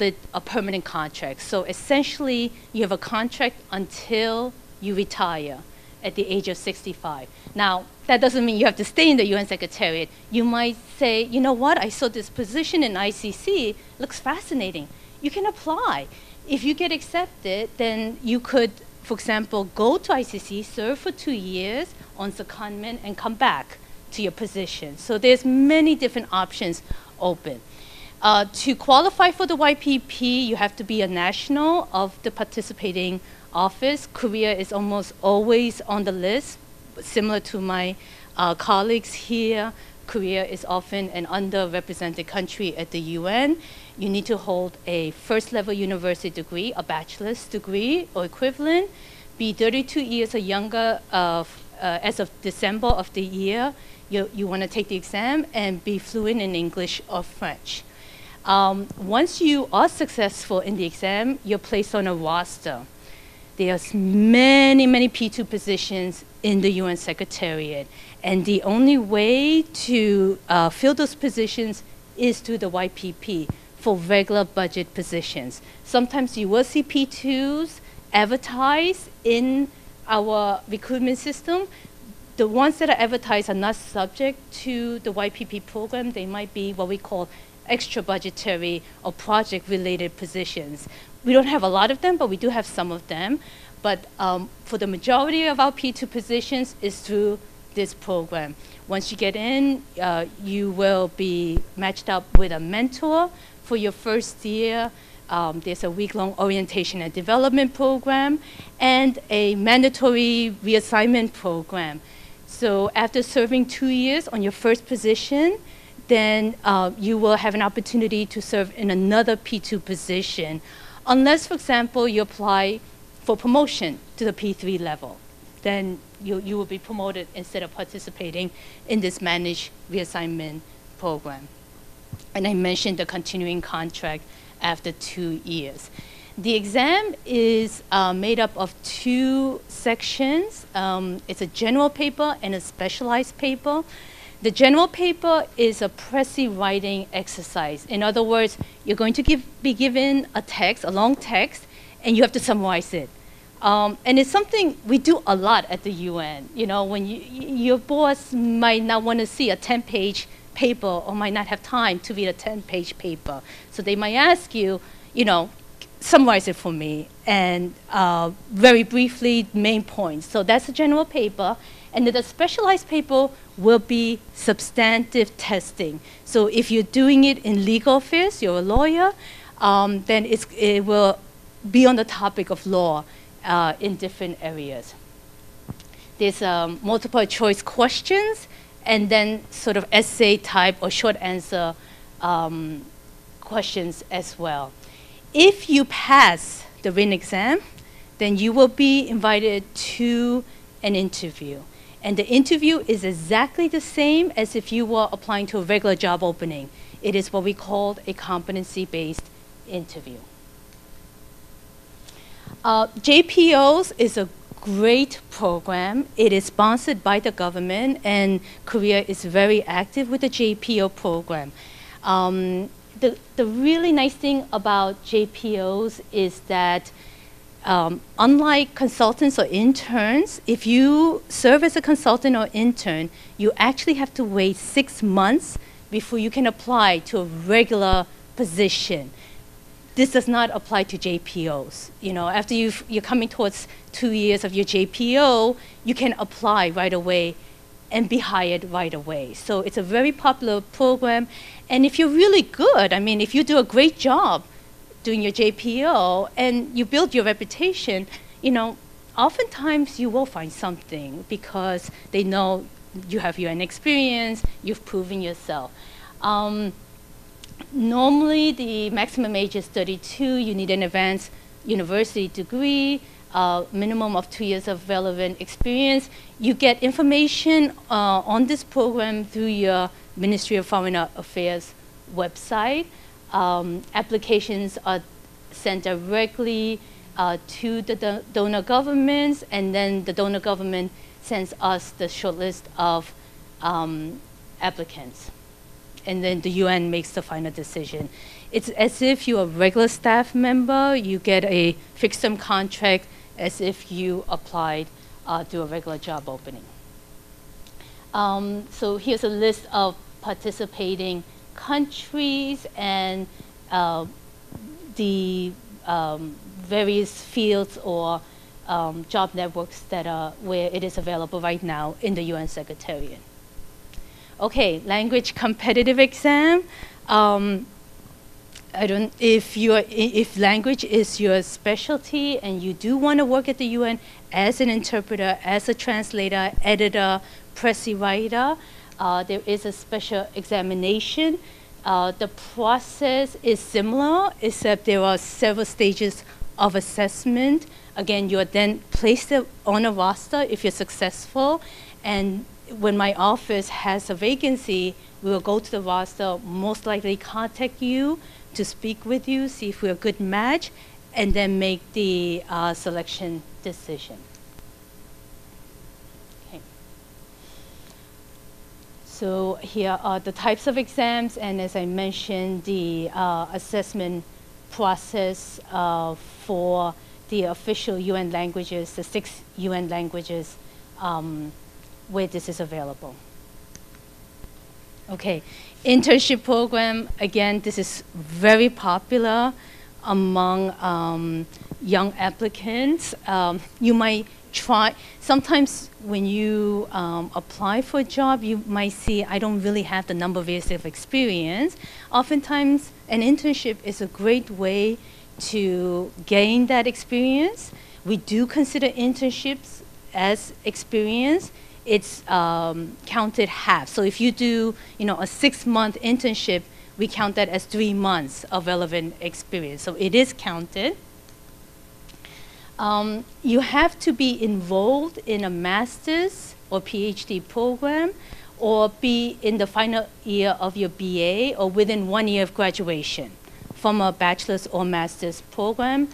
it a permanent contract. So essentially you have a contract until you retire at the age of 65. Now, that doesn't mean you have to stay in the UN Secretariat. You might say, you know what, I saw this position in ICC, looks fascinating. You can apply. If you get accepted, then you could, for example, go to ICC, serve for 2 years on secondment, and come back to your position. So there's many different options open. To qualify for the YPP, you have to be a national of the participating office. Korea is almost always on the list. Similar to my colleagues here, Korea is often an underrepresented country at the UN. You need to hold a first-level university degree, a bachelor's degree or equivalent, be 32 years or younger as of December of the year. You want to take the exam and be fluent in English or French. Once you are successful in the exam, you're placed on a roster. There's many, many P2 positions in the UN Secretariat. And the only way to fill those positions is through the YPP for regular budget positions. Sometimes you will see P2s advertised in our recruitment system. The ones that are advertised are not subject to the YPP program. They might be what we call extra budgetary or project-related positions. We don't have a lot of them, but we do have some of them. But for the majority of our P2 positions is through this program. Once you get in, you will be matched up with a mentor for your first year. There's a week-long orientation and development program and a mandatory reassignment program. So after serving 2 years on your first position, then you will have an opportunity to serve in another P2 position, unless, for example, you apply for promotion to the P3 level. Then you will be promoted instead of participating in this managed reassignment program. And I mentioned the continuing contract after 2 years. The exam is made up of 2 sections. It's a general paper and a specialized paper. The general paper is a précis writing exercise. In other words, you're going to be given a text, a long text, and you have to summarize it. And it's something we do a lot at the UN. You know, when your boss might not want to see a 10-page paper or might not have time to read a 10-page paper. So they might ask you, you know, summarize it for me, and very briefly, main points. So that's a general paper. And then the specialized paper will be substantive testing. So if you're doing it in legal affairs, you're a lawyer, then it will be on the topic of law in different areas. There's multiple choice questions, and then sort of essay type or short answer questions as well. If you pass the written exam, then you will be invited to an interview. And the interview is exactly the same as if you were applying to a regular job opening. It is what we call a competency-based interview. JPOs is a great program. It is sponsored by the government, and Korea is very active with the JPO program. The really nice thing about JPOs is that unlike consultants or interns, if you serve as a consultant or intern, you actually have to wait 6 months before you can apply to a regular position. This does not apply to JPOs. You know, after you're coming towards 2 years of your JPO, you can apply right away and be hired right away. So it's a very popular program. And if you're really good, I mean, if you do a great job doing your JPO and you build your reputation, you know, oftentimes you will find something because they know you have UN experience, you've proven yourself. Normally, the maximum age is 32. You need an advanced university degree, minimum of 2 years of relevant experience. You get information on this program through your Ministry of Foreign Affairs website. Applications are sent directly to the donor governments, and then the donor government sends us the short list of applicants. And then the UN makes the final decision. It's as if you're a regular staff member, you get a fixed-term contract as if you applied to a regular job opening. So here's a list of participating countries and the various fields or job networks that are where it is available right now in the UN Secretariat. Okay, language competitive exam. If language is your specialty and you do want to work at the UN as an interpreter, as a translator, editor, pressy writer, there is a special examination. The process is similar, except there are several stages of assessment. Again, you are then placed on a roster if you're successful, and when my office has a vacancy, we will go to the roster, most likely contact you to speak with you, see if we're a good match, and then make the selection decision. Okay. So here are the types of exams, and as I mentioned, the assessment process for the official UN languages, the 6 UN languages, where this is available. Okay, internship program, again, this is very popular among young applicants. You might try, sometimes when you apply for a job, you might see, I don't really have the number of years of experience. Oftentimes, an internship is a great way to gain that experience. We do consider internships as experience. It's counted half. So if you do, a 6-month internship, we count that as 3 months of relevant experience. So it is counted. You have to be enrolled in a master's or PhD program, or be in the final year of your BA, or within 1 year of graduation from a bachelor's or master's program,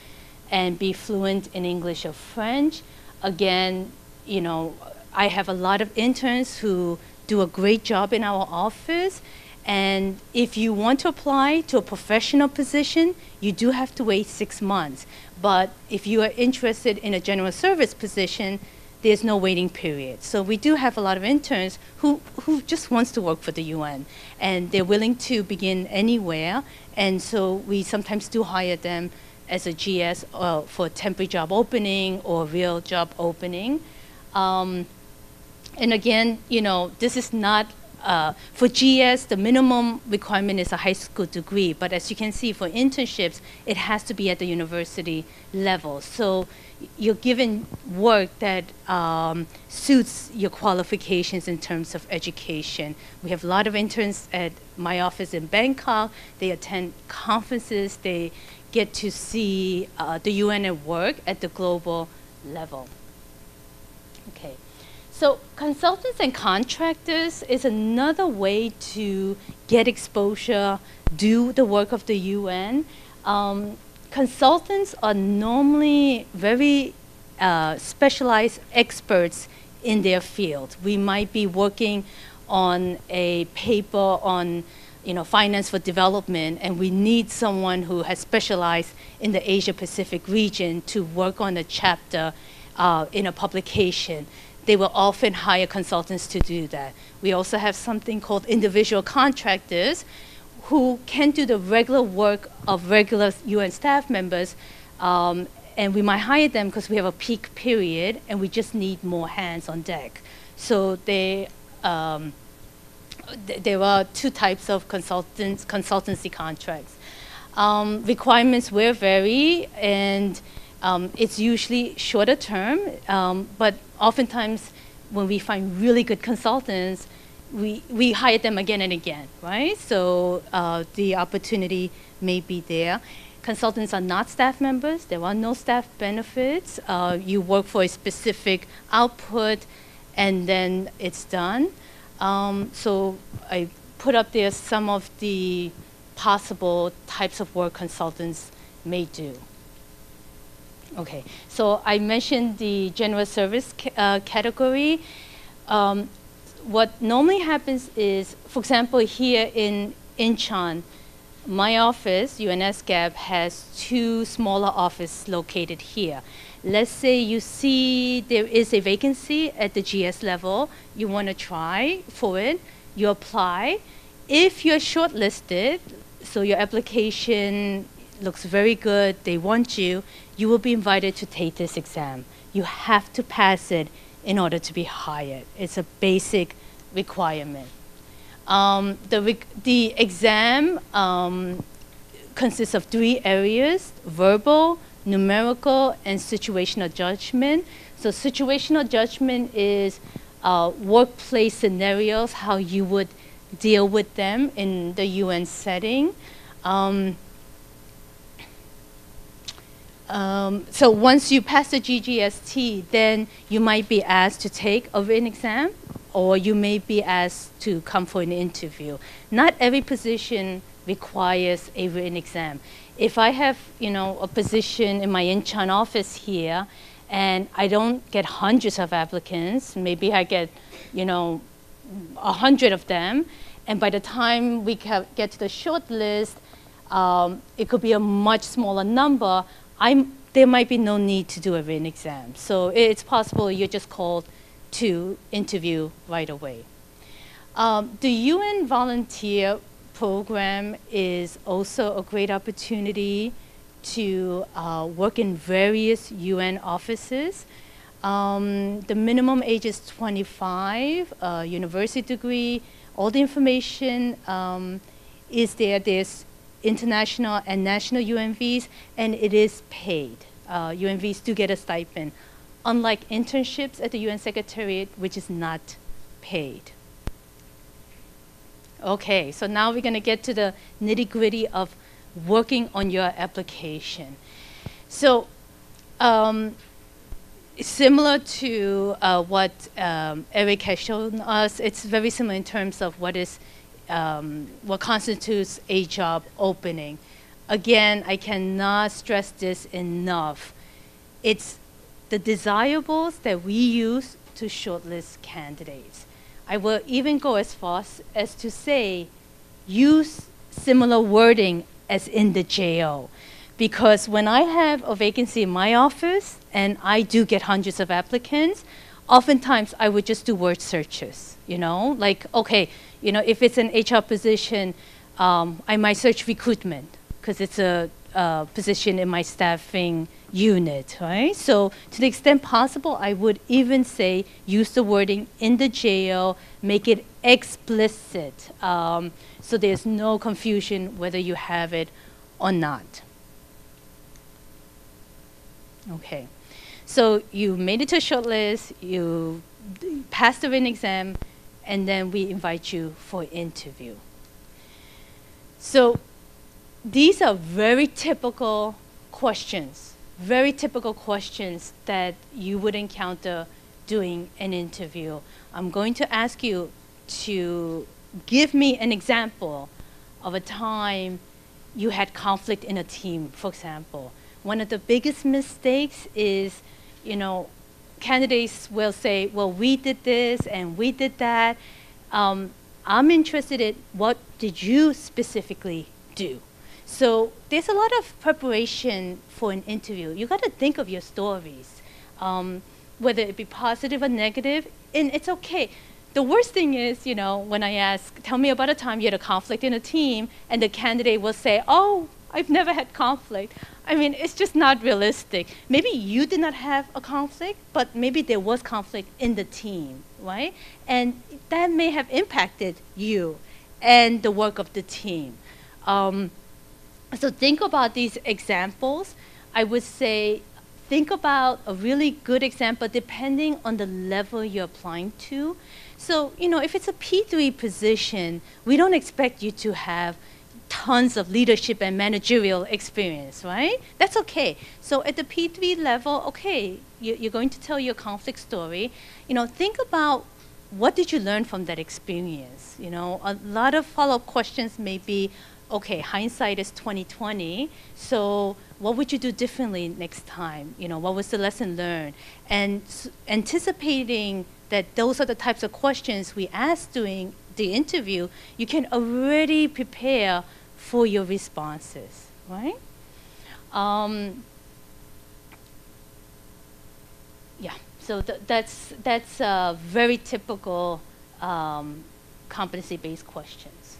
and be fluent in English or French. Again, I have a lot of interns who do a great job in our office, and if you want to apply to a professional position, you do have to wait 6 months. But if you are interested in a general service position, there's no waiting period. So we do have a lot of interns who just wants to work for the UN, and they're willing to begin anywhere, and so we sometimes do hire them as a GS for a temporary job opening or real job opening. And again, this is not, for GS, the minimum requirement is a high school degree, but as you can see, for internships, it has to be at the university level. So you're given work that suits your qualifications in terms of education. We have a lot of interns at my office in Bangkok. They attend conferences. They get to see the UN at work at the global level. Okay. So consultants and contractors is another way to get exposure, do the work of the UN. Consultants are normally very specialized experts in their field. We might be working on a paper on finance for development, and we need someone who has specialized in the Asia Pacific region to work on a chapter in a publication. They will often hire consultants to do that. We also have something called individual contractors who can do the regular work of regular UN staff members, and we might hire them because we have a peak period and we just need more hands on deck. So there are two types of consultancy contracts. Requirements will vary, and it's usually shorter term, but oftentimes when we find really good consultants, we hire them again and again, right? So the opportunity may be there. Consultants are not staff members. There are no staff benefits. You work for a specific output, and then it's done. So I put up there some of the possible types of work consultants may do. Okay, so I mentioned the general service category. What normally happens is, for example, here in Incheon, my office, Unescap, has two smaller offices located here. Let's say you see there is a vacancy at the GS level, you want to try for it, you apply. If you're shortlisted, so your application looks very good, they want you, you will be invited to take this exam. You have to pass it in order to be hired. It's a basic requirement. The exam consists of 3 areas: verbal, numerical, and situational judgment. So situational judgment is workplace scenarios, how you would deal with them in the UN setting. So once you pass the GGST, then you might be asked to take a written exam, or you may be asked to come for an interview. Not every position requires a written exam. If I have, a position in my Incheon office here, and I don't get hundreds of applicants, maybe I get, 100 of them, and by the time we get to the short list, it could be a much smaller number. There might be no need to do a written exam. So it's possible you're just called to interview right away. The UN volunteer program is also a great opportunity to work in various UN offices. The minimum age is 25, university degree, all the information is there. There's international and national UNVs, and it is paid. UNVs do get a stipend, unlike internships at the UN Secretariat, which is not paid. Okay, so now we're going to get to the nitty-gritty of working on your application. So similar to what Eric has shown us, it's very similar in terms of what constitutes a job opening. Again, I cannot stress this enough. It's the desirables that we use to shortlist candidates. I will even go as far as to say, use similar wording as in the JO. Because when I have a vacancy in my office, and I do get hundreds of applicants, oftentimes I would just do word searches, like, okay, if it's an HR position, I might search recruitment, because it's a position in my staffing unit, right? So to the extent possible, I would even say use the wording in the JO, make it explicit, so there's no confusion whether you have it or not. Okay, so you made it to a shortlist, you passed the written exam, and then we invite you for an interview. So these are very typical questions that you would encounter doing an interview, I'm going to ask you to give me an example of a time you had conflict in a team, for example. One of the biggest mistakes is, you know, candidates will say, well, we did this and we did that. I'm interested in what did you specifically do? So there's a lot of preparation for an interview. You got to think of your stories, whether it be positive or negative, and it's okay. The worst thing is, you know, when I ask, tell me about a time you had a conflict in a team, and the candidate will say, oh, I've never had conflict. I mean, it's just not realistic. Maybe you did not have a conflict, but maybe there was conflict in the team, right? And that may have impacted you and the work of the team. So think about these examples. I would say think about a really good example depending on the level you're applying to. So, you know, if it's a P3 position, we don't expect you to have tons of leadership and managerial experience, right? That's okay. So at the P3 level, okay, you're going to tell your conflict story. You know, think about what did you learn from that experience? You know, a lot of follow-up questions may be, okay, hindsight is 2020, so what would you do differently next time? You know, what was the lesson learned? And anticipating that those are the types of questions we ask during the interview, you can already prepare for your responses, right? Yeah, so that's very typical competency-based questions.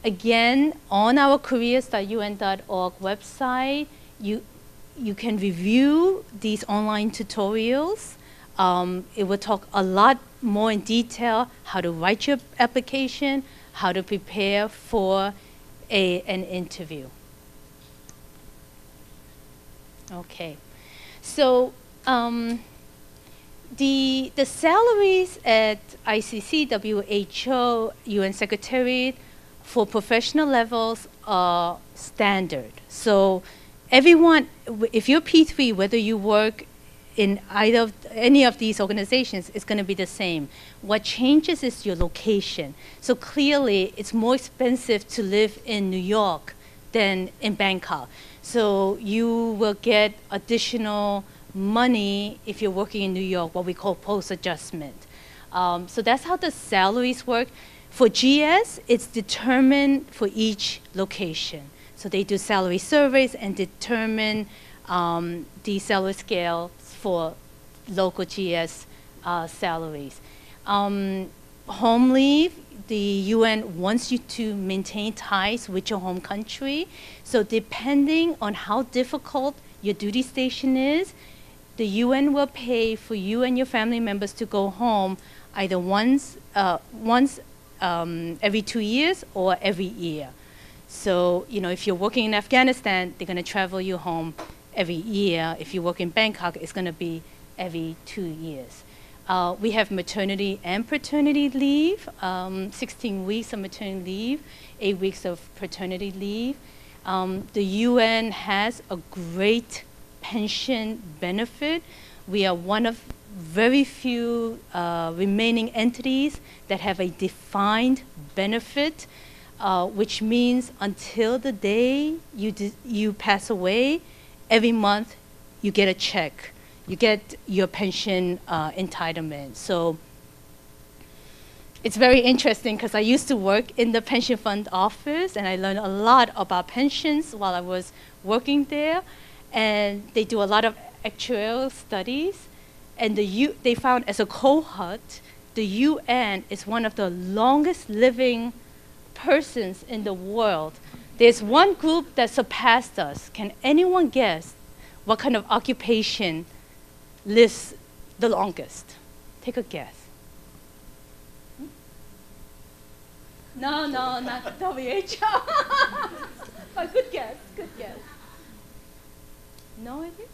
Again, on our careers.un.org website, you can review these online tutorials. It will talk a lot more in detail how to write your application, how to prepare for an interview. Okay, so the salaries at ICC, WHO, UN Secretariat for professional levels are standard. So everyone, if you're P3, whether you work in any of these organizations, it's going to be the same. What changes is your location. So clearly, it's more expensive to live in New York than in Bangkok. So you will get additional money if you're working in New York, what we call post-adjustment. So that's how the salaries work. For GS, it's determined for each location. So they do salary surveys and determine the salary scale for local GS salaries. Home leave, the UN wants you to maintain ties with your home country. So depending on how difficult your duty station is, the UN will pay for you and your family members to go home either once every 2 years or every year. So, you know, if you're working in Afghanistan, they're going to travel you home every year. If you work in Bangkok, it's going to be every 2 years. We have maternity and paternity leave, 16 weeks of maternity leave, 8 weeks of paternity leave. The UN has a great pension benefit. We are one of very few remaining entities that have a defined benefit, which means until the day you pass away, every month you get a check. You get your pension entitlement. So it's very interesting because I used to work in the pension fund office and I learned a lot about pensions while I was working there. And they do a lot of actuarial studies. And they found as a cohort, the UN is one of the longest living persons in the world. There's one group that surpassed us. Can anyone guess what kind of occupation lives the longest? Take a guess. No, not WHO. But good guess, good guess. No idea?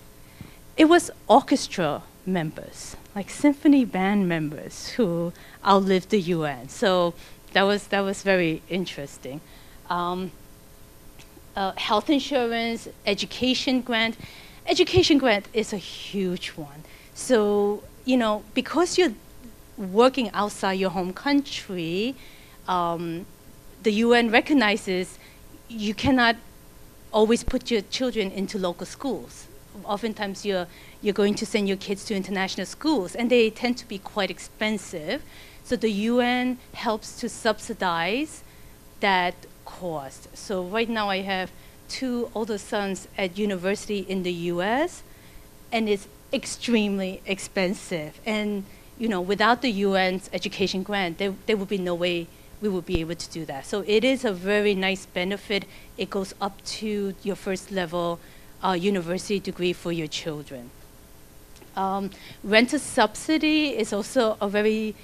It was orchestra members, like symphony band members who outlived the UN. So that was very interesting. Health insurance, education grant. Education grant is a huge one. So you know, because you're working outside your home country, the UN recognizes you cannot always put your children into local schools. Oftentimes you're going to send your kids to international schools, and they tend to be quite expensive. So the UN helps to subsidize that cost. So right now I have 2 older sons at university in the US, and it's extremely expensive. And you know, without the UN's education grant, there would be no way we would be able to do that. So it is a very nice benefit. It goes up to your first level university degree for your children. Rental subsidy is also a very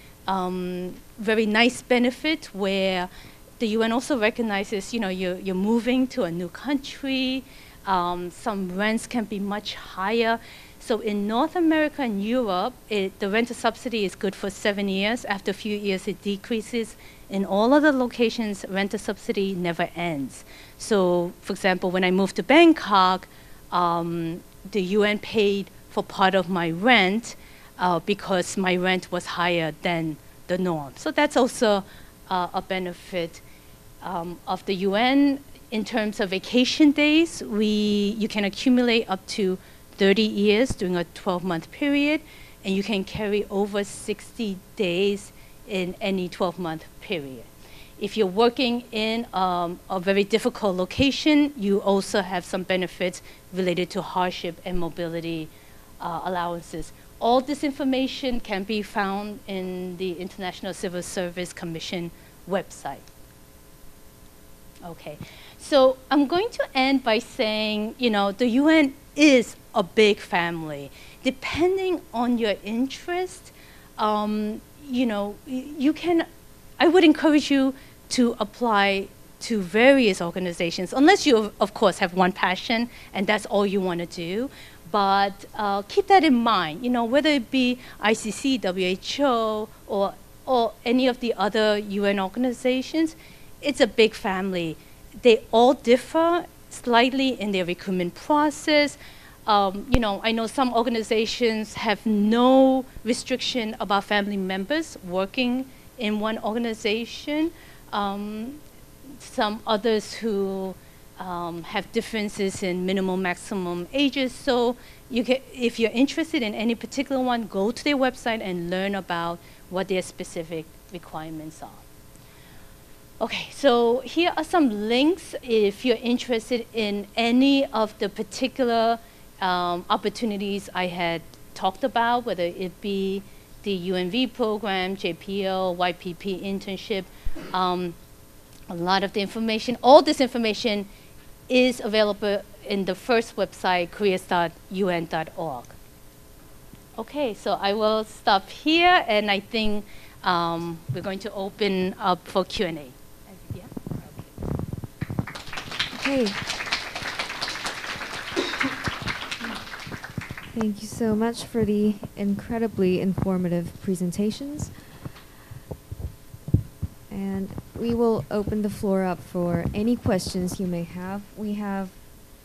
nice benefit where the UN also recognizes, you know, you're moving to a new country. Some rents can be much higher. So in North America and Europe, the rental subsidy is good for 7 years. After a few years, it decreases. In all other locations, rental subsidy never ends. So, for example, when I moved to Bangkok, the UN paid for part of my rent because my rent was higher than the norm. So that's also a benefit of the UN. In terms of vacation days, you can accumulate up to 30 years during a 12-month period, and you can carry over 60 days in any 12-month period. If you're working in a very difficult location, you also have some benefits related to hardship and mobility allowances. All this information can be found in the International Civil Service Commission website. Okay, so I'm going to end by saying, you know, the UN is a big family. Depending on your interest, you know, I would encourage you to apply to various organizations, unless you, of course, have one passion and that's all you want to do. But keep that in mind, you know, whether it be ICC, WHO, or any of the other UN organizations, it's a big family. They all differ slightly in their recruitment process. You know, I know some organizations have no restriction about family members working in one organization. Some others who have differences in minimum, maximum ages. So if you're interested in any particular one, go to their website and learn about what their specific requirements are. Okay, so here are some links if you're interested in any of the particular opportunities I had talked about, whether it be the UNV program, JPL, YPP internship. A lot of the information, all this information is available in the first website, careers.un.org. Okay, so I will stop here, and I think we're going to open up for Q&A. Yeah? Okay. Thank you so much for the incredibly informative presentations. And we will open the floor up for any questions you may have. We have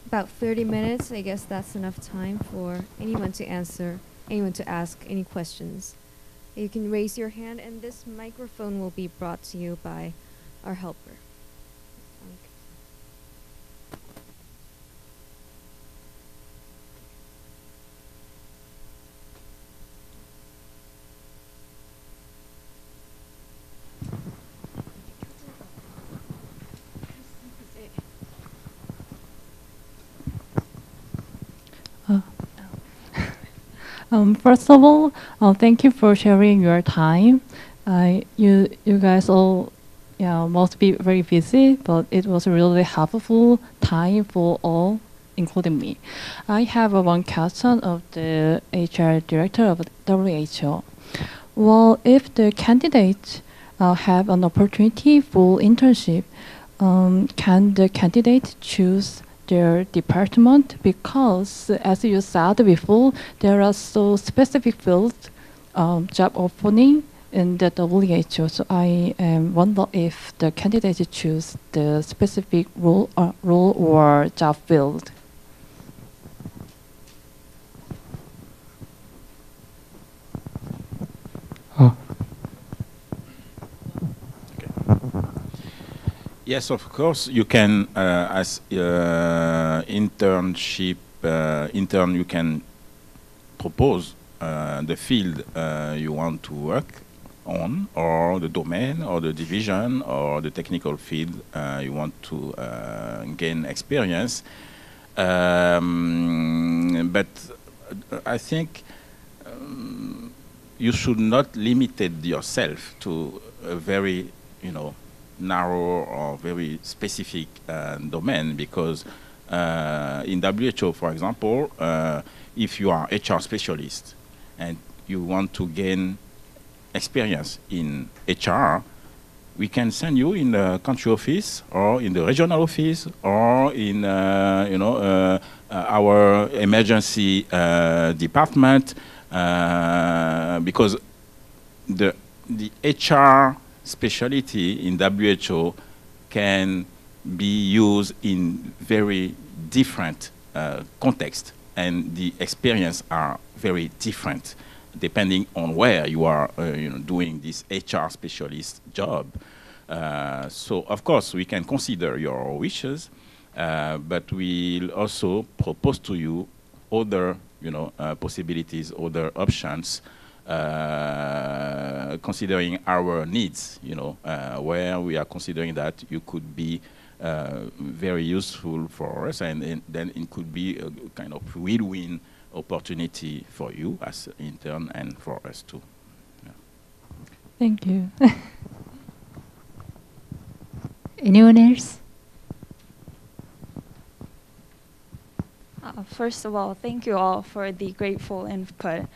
about 30 minutes. I guess that's enough time for anyone to ask any questions. You can raise your hand, and this microphone will be brought to you by our helper. First of all, thank you for sharing your time. You guys all must be very busy, but it was a really helpful time for all, including me. I have one question of the HR director of WHO. Well, if the candidates have an opportunity for internship, can the candidate choose their department? Because as you said before, there are so specific fields job opening in the WHO. So I wonder if the candidates choose the specific role or job field. Yes, of course, you can, as internship intern, you can propose the field you want to work on, or the domain, or the division, or the technical field you want to gain experience. But I think you should not limit yourself to a very, narrow or very specific domain, because in WHO, for example, if you are HR specialist and you want to gain experience in HR, we can send you in the country office or in the regional office or in our emergency department, because the HR specialty in WHO can be used in very different contexts, and the experience are very different depending on where you are doing this HR specialist job. So of course we can consider your wishes, but we'll also propose to you other possibilities, other options, considering our needs, where we are considering that you could be very useful for us, and then it could be a kind of win-win opportunity for you as an intern and for us too. Yeah. Thank you. Anyone else? First of all, thank you all for the grateful input.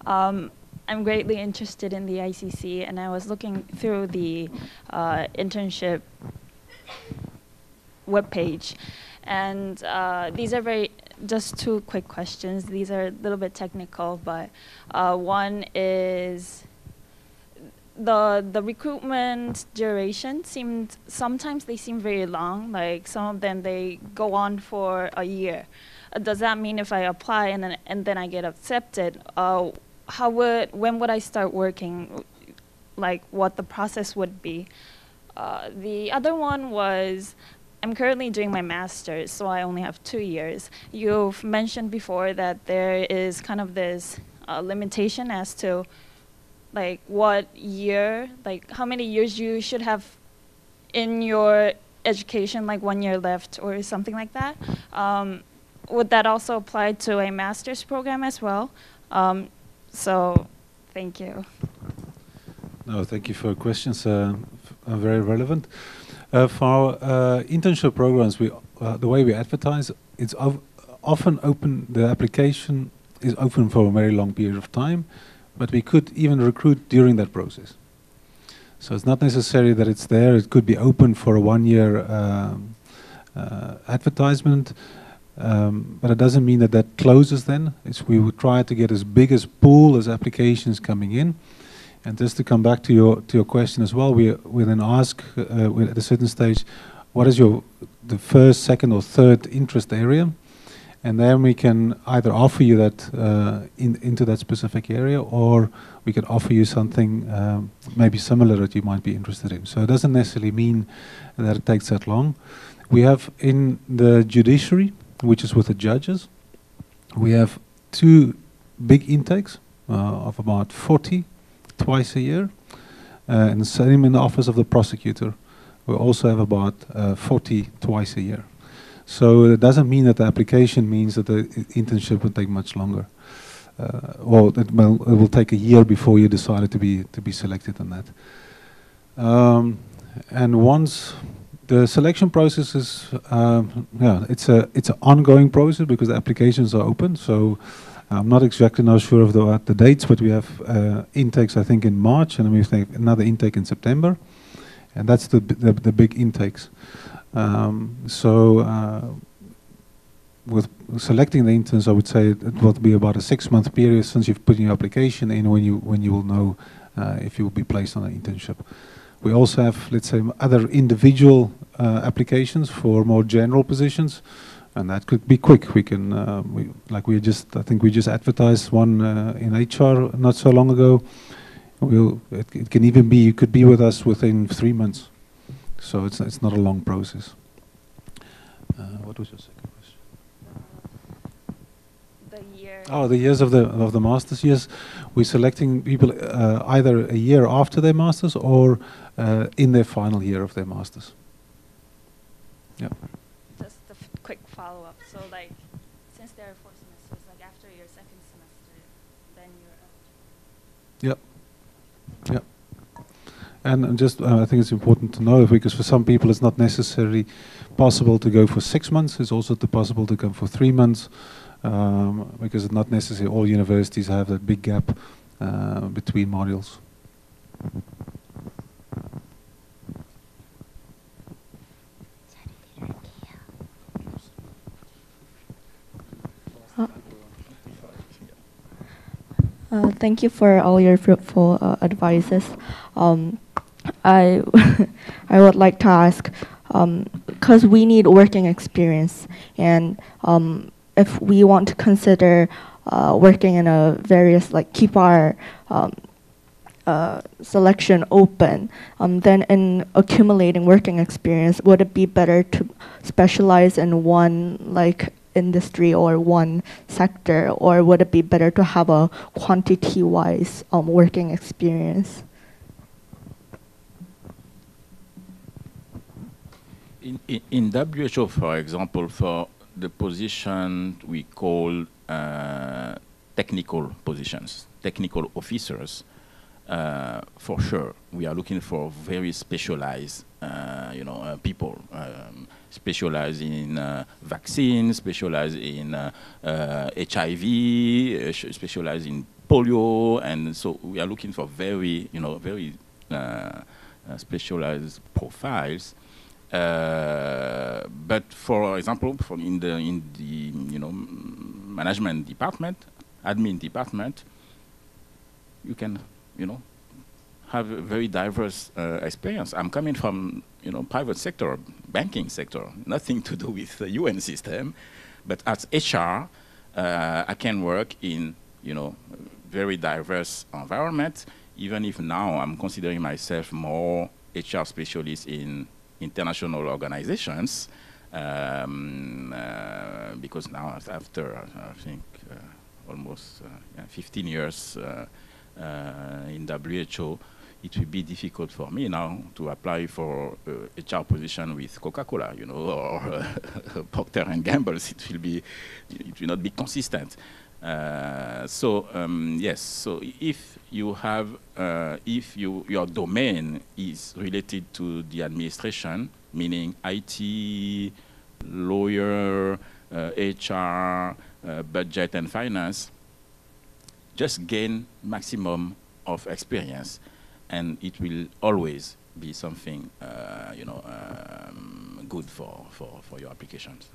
I'm greatly interested in the ICC, and I was looking through the internship webpage, and these are just two quick questions. These are a little bit technical, but one is the recruitment duration sometimes they seem very long, like some of them they go on for a year. Does that mean if I apply and then I get accepted, when would I start working, like what the process would be? The other one was, I'm currently doing my master's, so I only have 2 years. You've mentioned before that there is kind of this limitation as to like what year, like how many years you should have in your education, like 1 year left or something like that. Would that also apply to a master's program as well? So, thank you. No, thank you for your questions. Very relevant. For our internship programs, the way we advertise, it's often open. The application is open for a very long period of time, but we could even recruit during that process. So it's not necessary that it's there. It could be open for a 1 year advertisement. But it doesn't mean that closes then. We would try to get as big as pool as applications coming in. And just to come back to your question as well, we then ask at a certain stage, what is the first, second, or third interest area? And then we can either offer you that into that specific area, or we can offer you something maybe similar that you might be interested in. So it doesn't necessarily mean that it takes that long. We have in the judiciary, which is with the judges, we have 2 big intakes of about 40 twice a year, and the same in the office of the prosecutor. We also have about 40 twice a year. So it doesn't mean that the application means that the internship will take much longer. Or it will take a year before you decided to be selected on that. And once the selection process is, it's an ongoing process because the applications are open. So I'm not exactly sure of the dates, but we have intakes I think in March, and we have another intake in September, and that's the big intakes. With selecting the interns, I would say it will be about a 6-month period since you've put your application in when you will know if you will be placed on an internship. We also have, let's say, other individual applications for more general positions, and that could be quick. We can, I think we just advertised one in HR not so long ago. It can even be, you could be with us within 3 months. So it's not a long process. What was your second question? The year. Oh, the years of the masters. Yes, we're selecting people either a year after their masters or in their final year of their masters. Yeah. Just a quick follow-up. So, like, since there are 4 semesters, like after your second semester, then you're eligible. Yep. Yep. And just, I think it's important to know, because for some people it's not necessarily possible to go for 6 months. It's also possible to go for 3 months, because it's not necessary. All universities have that big gap between modules. Thank you for all your fruitful advices. I would like to ask, because we need working experience, and if we want to consider working in a various, like keep our selection open, then in accumulating working experience, would it be better to specialize in one like industry or one sector, or would it be better to have a quantity-wise working experience? In WHO, for example, for the position we call technical positions, technical officers, for sure, we are looking for very specialized, people, specialized in vaccines, specialized in HIV, specialized in polio, and so we are looking for very, very specialized profiles. But for example, in the management department, admin department, you can have a very diverse experience. I'm coming from private sector, banking sector, nothing to do with the UN system, but as HR, I can work in very diverse environment. Even if now I'm considering myself more HR specialist in international organizations, because now after I think almost 15 years in WHO, it will be difficult for me now to apply for a HR position with Coca-Cola, or Procter and Gamble. It will not be consistent. So yes. So if you have, if your domain is related to the administration, meaning IT, lawyer, HR, budget and finance, just gain maximum of experience, and it will always be something good for your applications.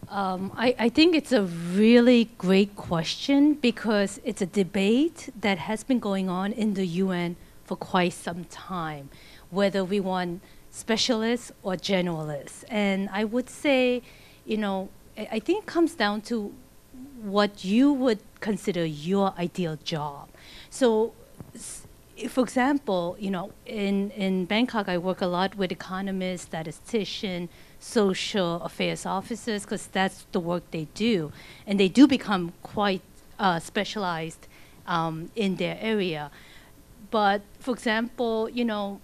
I think it's a really great question, because it's a debate that has been going on in the UN for quite some time, whether we want specialists or generalists. And I would say, I think it comes down to what you would consider your ideal job. So, for example, in Bangkok, I work a lot with economists, statisticians, social affairs officers, because that's the work they do. And they do become quite specialized in their area. But for example,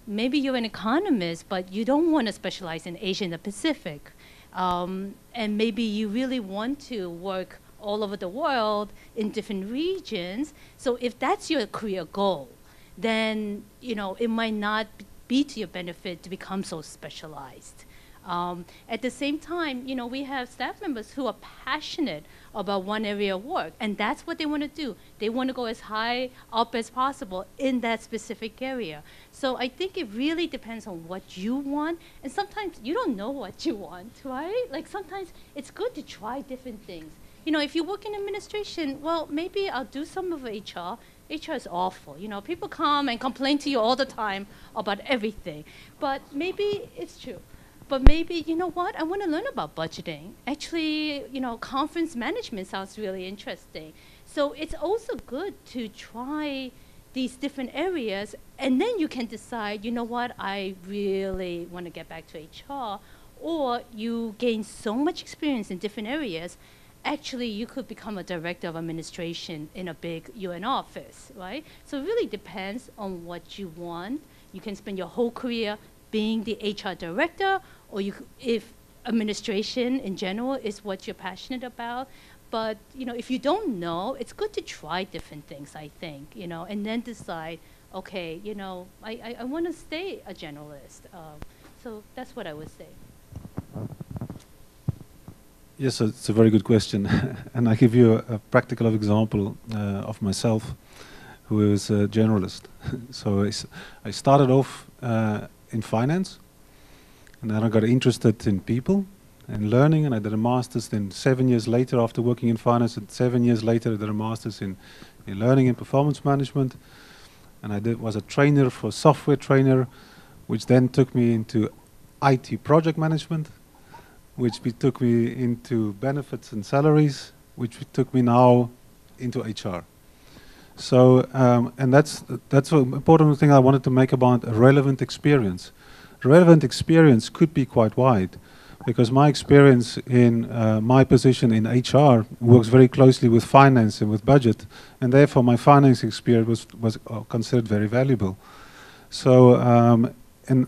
maybe you're an economist, but you don't want to specialize in Asia and the Pacific. And maybe you really want to work all over the world in different regions. So if that's your career goal, then it might not be to your benefit to become so specialized. At the same time, we have staff members who are passionate about one area of work, and that's what they want to do. They want to go as high up as possible in that specific area. So I think it really depends on what you want, and sometimes you don't know what you want, right? Like sometimes it's good to try different things. If you work in administration, well, maybe I'll do some of HR. HR is awful. People come and complain to you all the time about everything. But maybe it's true. But maybe, I want to learn about budgeting. Actually, conference management sounds really interesting. So it's also good to try these different areas, and then you can decide, you know what, I really want to get back to HR, or you gain so much experience in different areas, actually you could become a director of administration in a big UN office, right? So it really depends on what you want. You can spend your whole career being the HR director, or if administration in general is what you're passionate about. But if you don't know, it's good to try different things, I think, and then decide, okay, I want to stay a generalist. So that's what I would say. Yes, it's a very good question. And I give you a practical example of myself, who is a generalist. So I started off in finance, and then I got interested in people and learning, and I did a master's. Then 7 years later, after working in finance, and 7 years later I did a master's in learning and performance management. And I was a trainer for software trainer, which then took me into IT project management, which took me into benefits and salaries, which took me now into HR. So, and that's an important thing I wanted to make about a relevant experience. Relevant experience could be quite wide, because my experience in my position in HR works very closely with finance and with budget, and therefore my finance experience was considered very valuable. So, and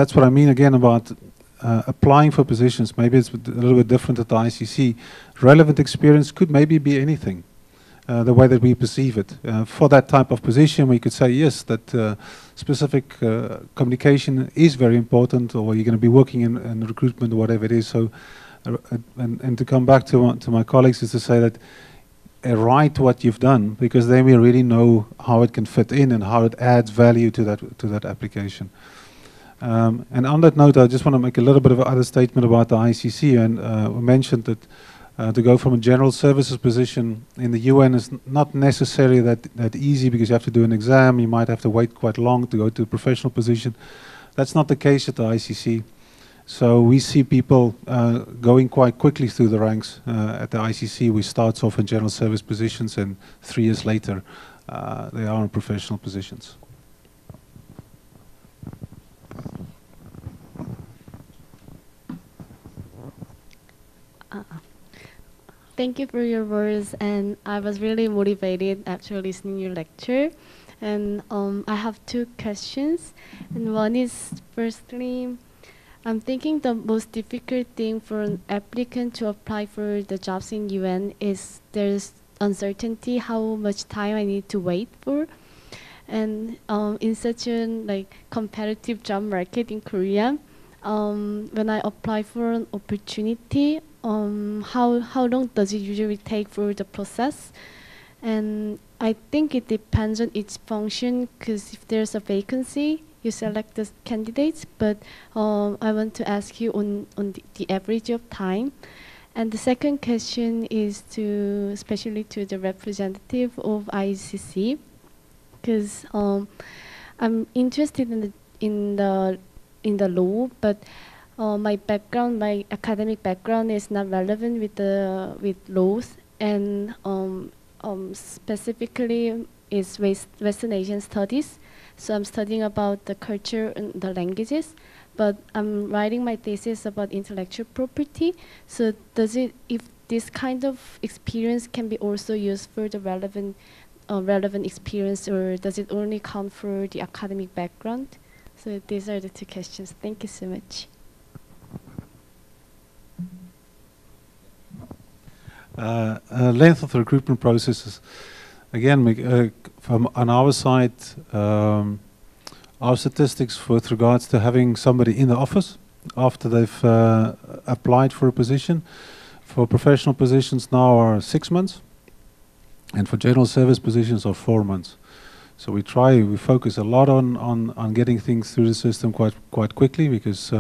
that's what I mean again about applying for positions. Maybe it's a little bit different at the ICC. Relevant experience could maybe be anything. The way that we perceive it. For that type of position, we could say, yes, that specific communication is very important, or you're going to be working in recruitment or whatever it is. So, and to come back to my colleagues is to say that write what you've done, because then we really know how it can fit in and how it adds value to that application. And on that note, I just want to make a little bit of another statement about the ICC, and we mentioned that to go from a general services position in the UN is not necessarily that easy, because you have to do an exam, you might have to wait quite long to go to a professional position. That's not the case at the ICC. So we see people going quite quickly through the ranks. At the ICC, we start off in general service positions, and 3 years later they are in professional positions. Thank you for your words, and I was really motivated after listening to your lecture. And I have two questions, and one is, firstly, I'm thinking the most difficult thing for an applicant to apply for the jobs in UN is there's uncertainty how much time I need to wait for. And in such a competitive job market in Korea, when I apply for an opportunity, how long does it usually take for the process? And I think it depends on each function, because if there's a vacancy, you select the candidates, but I want to ask you on the average of time. And the second question is especially to the representative of ICC, because I'm interested in the law, but my academic background is not relevant with laws, and specifically is Western Asian studies. So I'm studying about the culture and the languages, but I'm writing my thesis about intellectual property. So if this kind of experience can be also used for the relevant experience, or does it only count for the academic background? So these are the two questions. Thank you so much. Length of the recruitment processes. Again, from on our side, our statistics with regards to having somebody in the office after they've applied for a position, for professional positions now are 6 months, and for general service positions are 4 months. So we focus a lot on getting things through the system quite quickly, because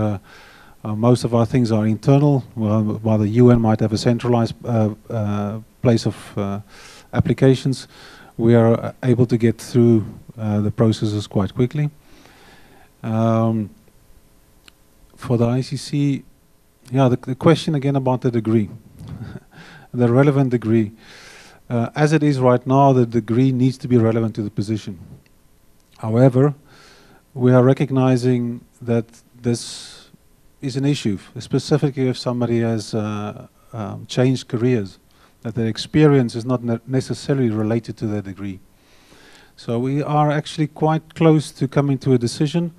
most of our things are internal, while the UN might have a centralized place of applications. We are able to get through the processes quite quickly. For the ICC, the question again about the degree, the relevant degree. As it is right now, the degree needs to be relevant to the position. However, we are recognizing that this is an issue, specifically if somebody has changed careers, that their experience is not necessarily related to their degree. So we are actually quite close to coming to a decision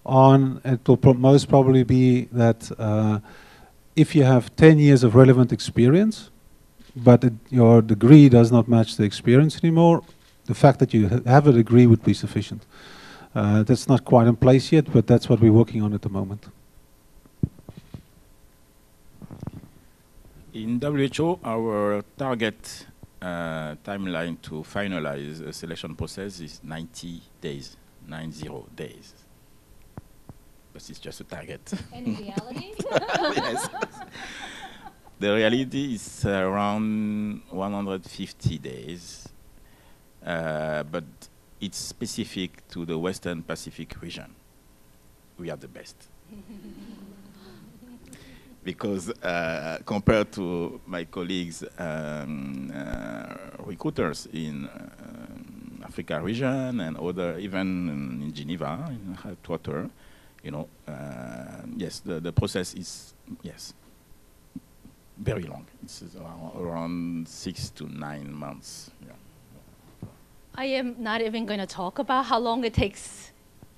on, it will most probably be that if you have 10 years of relevant experience, but your degree does not match the experience anymore, the fact that you have a degree would be sufficient. That's not quite in place yet, but that's what we're working on at the moment. In WHO, our target timeline to finalize a selection process is 90 days, 90 days. But it's just a target. And in reality? Yes. The reality is around 150 days, but it's specific to the Western Pacific region. We are the best. Because compared to my colleagues, recruiters in Africa region and other, even in Geneva, in headquarters, you know, yes, the process is, yes, very long. It's around 6 to 9 months. Yeah. I am not even going to talk about how long it takes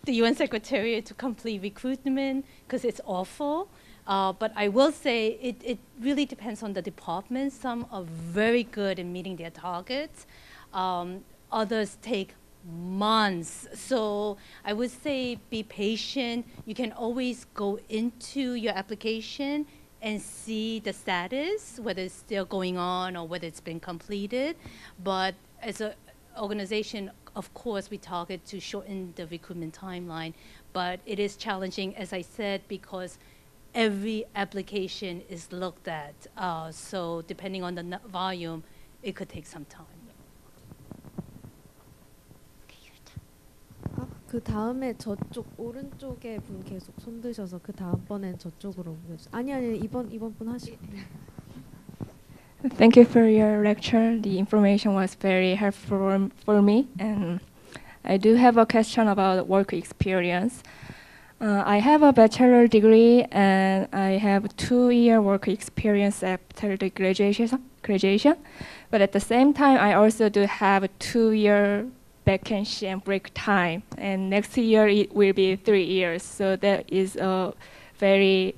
the UN Secretariat to complete recruitment, because it's awful. But I will say it really depends on the department. Some are very good in meeting their targets. Others take months. So I would say be patient. You can always go into your application and see the status, whether it's still going on or whether it's been completed. But as an organization, of course, we target to shorten the recruitment timeline. But it is challenging, as I said, because every application is looked at. So depending on the volume, it could take some time. 그 다음에 저쪽 오른쪽에 분 계속 손 드셔서 그 다음번엔 저쪽으로 옮겨주세요. 아니 이번 분 하시고. Thank you for your lecture. The information was very helpful for me, and I do have a question about work experience. I have a bachelor degree and I have 2-year work experience after the graduation. But at the same time, I also do have a 2-year vacancy and break time. And next year it will be 3 years. So that is a very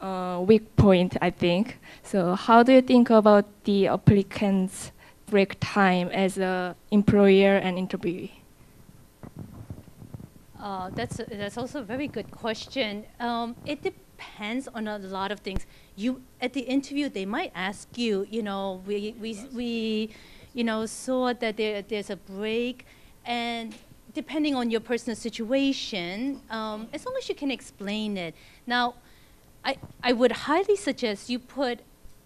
weak point, I think. So how do you think about the applicant's break time as an employer and interviewee? That's also a very good question. It depends on a lot of things. You at the interview, they might ask you, you know, we you know, saw that there's a break, and depending on your personal situation, as long as you can explain it. Now, I would highly suggest you put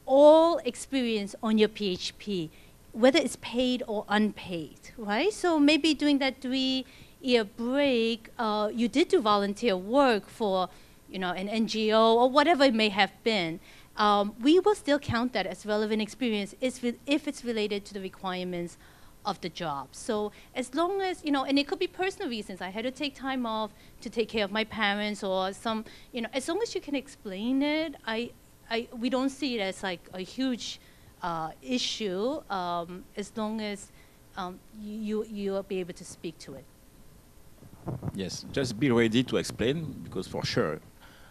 all experience on your PHP, whether it's paid or unpaid, right? So maybe during that 3-year break, you did do volunteer work for, you know, an NGO or whatever it may have been. We will still count that as relevant experience if it's related to the requirements of the job. So as long as, you know, and it could be personal reasons. I had to take time off to take care of my parents or some, you know, as long as you can explain it, we don't see it as like a huge issue, as long as you'll be able to speak to it. Yes, just be ready to explain, because for sure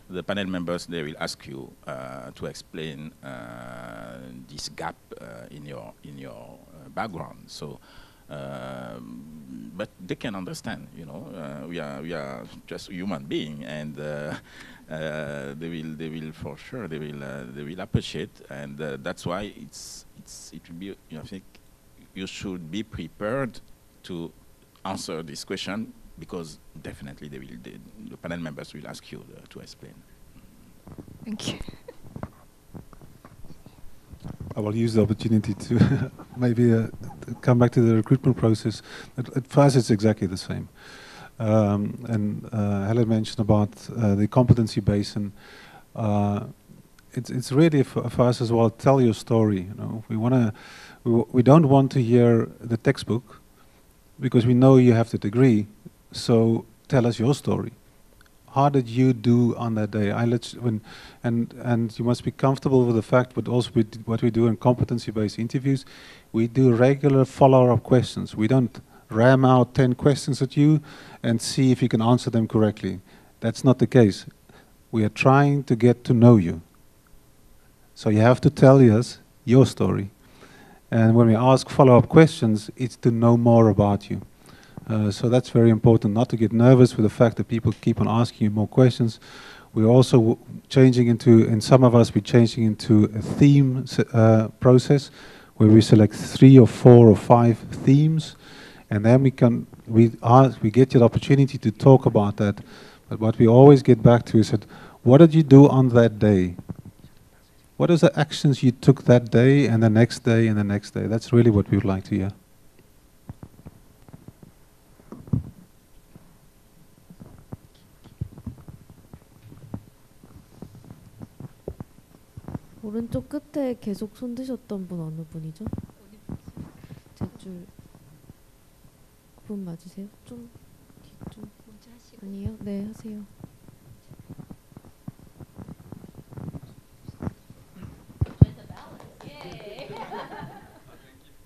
the panel members, they will ask you to explain this gap in your background. So, but they can understand. You know, we are just a human being, and they will for sure they will appreciate, and that's why it will be. You know, I think you should be prepared to answer this question, because definitely the panel members will ask you to explain. Thank you. I will use the opportunity to maybe come back to the recruitment process. For us, it's exactly the same. And Helen mentioned about the competency base, and it's really for us as well. Tell your story. You know, we don't want to hear the textbook, because we know you have the degree. So tell us your story. How did you do on that day? And you must be comfortable with the fact, but also with what we do in competency-based interviews, we do regular follow-up questions. We don't ram out 10 questions at you and see if you can answer them correctly. That's not the case. We are trying to get to know you. So you have to tell us your story. And when we ask follow-up questions, it's to know more about you. So that's very important, not to get nervous with the fact that people keep on asking you more questions. We're also changing into, in some of us, we're changing into a theme process, where we select 3 or 4 or 5 themes, and then we get the opportunity to talk about that. But what we always get back to is that, what did you do on that day? What are the actions you took that day and the next day and the next day? That's really what we would like to hear. 오른쪽 끝에 계속 손 드셨던 분 어느 분이죠? 제 줄 그분 맞으세요? 좀 뒤쪽 아니에요? 네, 하세요.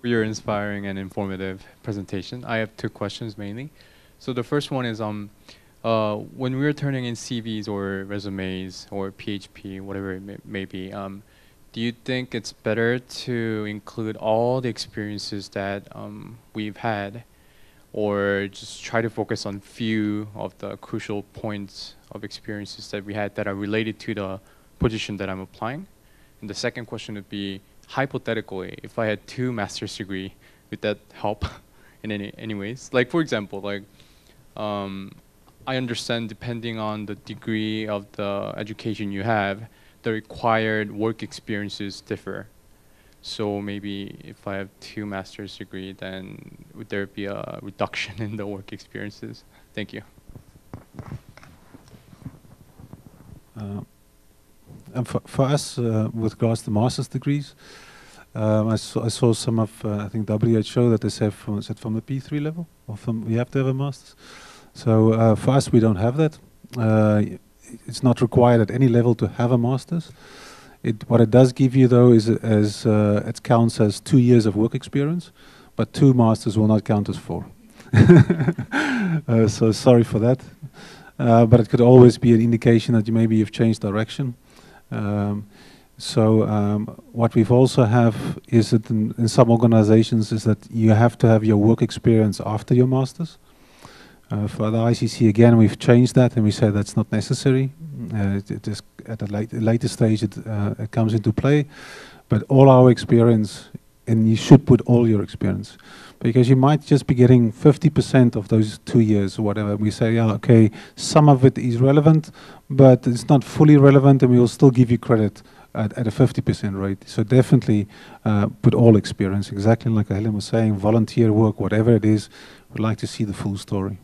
For your inspiring and informative presentation. I have 2 questions mainly. So the first one is when we're turning in CVs or resumes or PHP, whatever it may be, do you think it's better to include all the experiences that we've had, or just try to focus on few of the crucial points of experiences that we had that are related to the position that I'm applying? And the second question would be, hypothetically, if I had 2 master's degree, would that help in any ways? Like, for example, like I understand depending on the degree of the education you have, the required work experiences differ. So maybe if I have 2 master's degree, then would there be a reduction in the work experiences? Thank you. And for us, with regards to master's degrees, I saw some of, I think WHO, that they say from the P3 level, or from, you have to have a master's. So for us, we don't have that. It's not required at any level to have a master's. What it does give you, though, is it counts as 2 years of work experience, but 2 masters will not count as 4. So sorry for that. But it could always be an indication that you've changed direction. What we've also have is that in some organizations is that you have to have your work experience after your masters. For the ICC, again, we've changed that and we say that's not necessary. It is at a later stage it comes into play, but all our experience, and you should put all your experience, because you might just be getting 50% of those 2 years or whatever. We say, yeah, okay, some of it is relevant, but it's not fully relevant, and we will still give you credit at a 50% rate. So definitely put all experience, exactly like Helen was saying, volunteer work, whatever it is, we'd like to see the full story.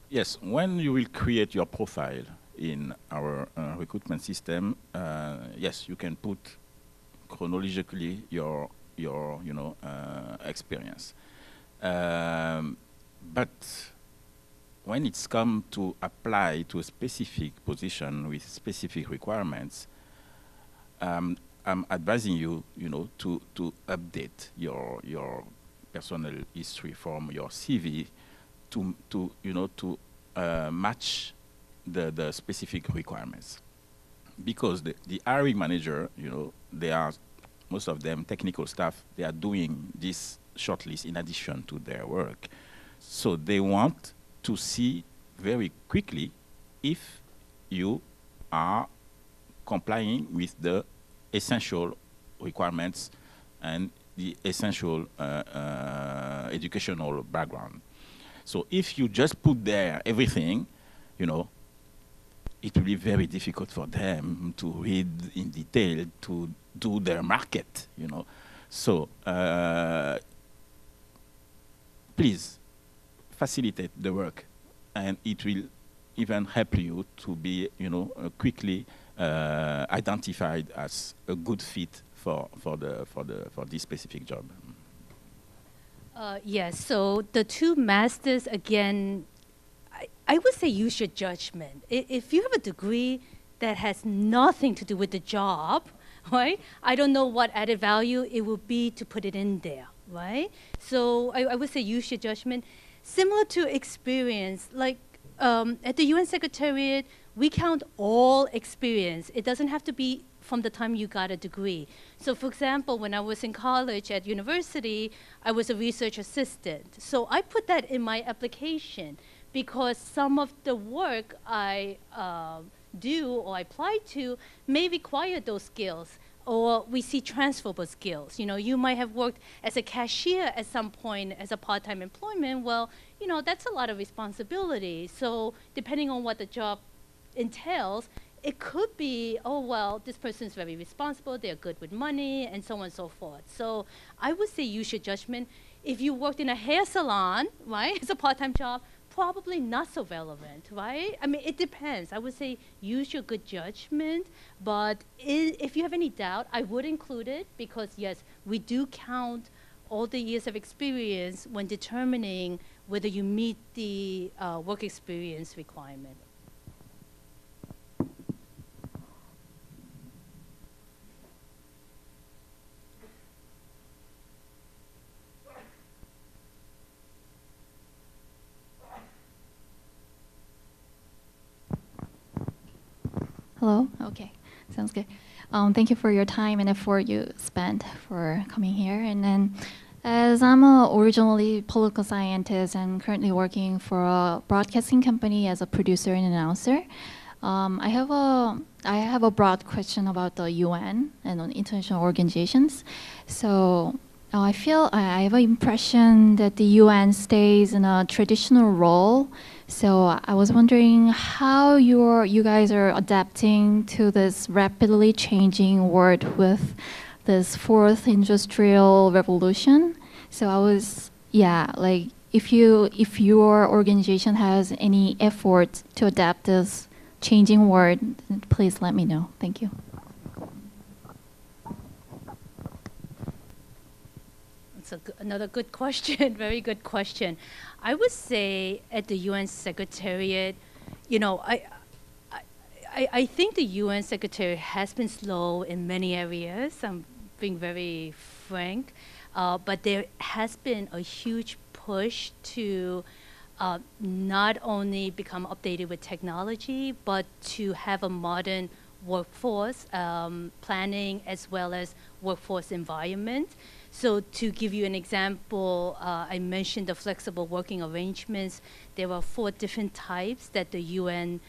Yes, when you will create your profile in our recruitment system, yes, you can put chronologically your experience. But when it's come to apply to a specific position with specific requirements, I'm advising you, to update your personal history from your CV to match the specific requirements, because the hiring manager, they are, most of them technical staff, they are doing this shortlist in addition to their work, so they want to see very quickly if you are complying with the essential requirements and the essential educational background. So if you just put there everything, it will be very difficult for them to read in detail, to do their market, So please facilitate the work, and it will even help you to be, quickly identified as a good fit for this specific job. Yes, so the two masters, again, I would say use your judgment. If you have a degree that has nothing to do with the job, right? I don't know what added value it would be to put it in there, right? So I would say use your judgment. Similar to experience, like at the UN Secretariat, we count all experience. It doesn't have to be from the time you got a degree. So for example, when I was in college at university, I was a research assistant. So I put that in my application because some of the work I do or I apply to may require those skills, or we see transferable skills. You might have worked as a cashier at some point as a part-time employment. Well, that's a lot of responsibility. So depending on what the job entails, it could be, oh, well, this person's very responsible, they're good with money, and so on and so forth. So I would say use your judgment. If you worked in a hair salon, right, as a part-time job, probably not so relevant, right? I mean, it depends. I would say use your good judgment, but if you have any doubt, I would include it because, yes, we do count all the years of experience when determining whether you meet the work experience requirement. Hello? Okay, sounds good. Thank you for your time and effort you spent for coming here. And then, as I'm originally political scientist and currently working for a broadcasting company as a producer and announcer, I have a broad question about the UN and on international organizations. So I feel I have an impression that the UN stays in a traditional role. So I was wondering how you guys are adapting to this rapidly changing world with this fourth industrial revolution. So I was, like if your organization has any effort to adapt this changing world, please let me know. Thank you. Another good question, very good question. I would say at the UN Secretariat, I think the UN Secretariat has been slow in many areas. I'm being very frank, but there has been a huge push to not only become updated with technology, but to have a modern workforce planning as well as workforce environment. So to give you an example, I mentioned the flexible working arrangements. There are 4 different types that the UN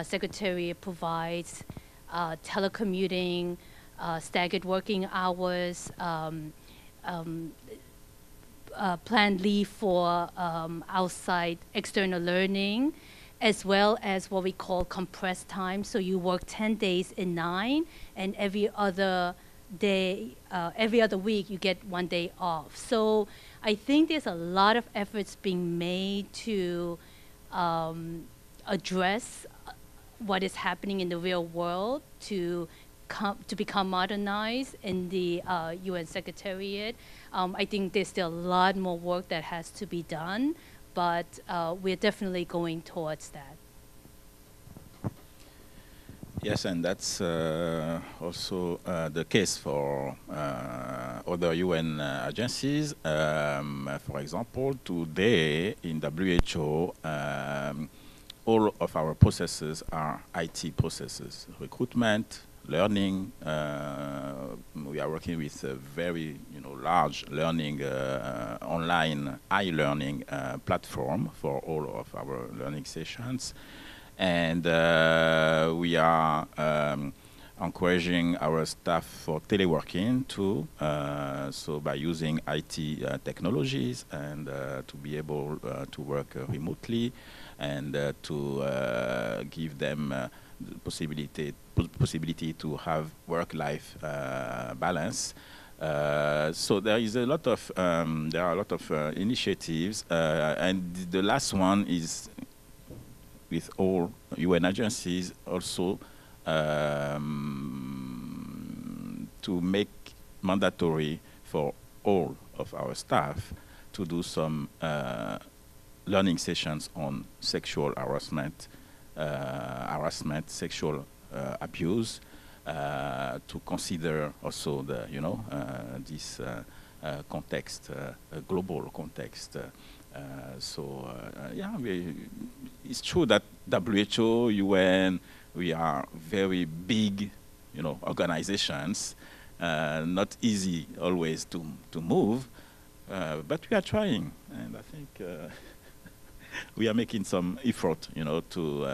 Secretariat provides: telecommuting, staggered working hours, planned leave for outside external learning, as well as what we call compressed time. So you work 10 days in 9, and every other week you get 1 day off. So I think there's a lot of efforts being made to address what is happening in the real world to become modernized in the UN Secretariat. I think there's still a lot more work that has to be done, but we're definitely going towards that. Yes, and that's also the case for other UN agencies. For example, today in WHO, all of our processes are IT processes: recruitment, learning. We are working with a very large learning online e-learning platform for all of our learning sessions. And we are encouraging our staff for teleworking too, so by using IT technologies and to be able to work remotely and to give them the possibility to have work-life balance. So there is a lot of there are a lot of initiatives, and the last one is with all UN agencies also to make mandatory for all of our staff to do some learning sessions on sexual harassment, sexual abuse, to consider also the this context, global context. Yeah, it's true that WHO, UN, we are very big, organizations. Not easy always to move, but we are trying, and I think we are making some effort, to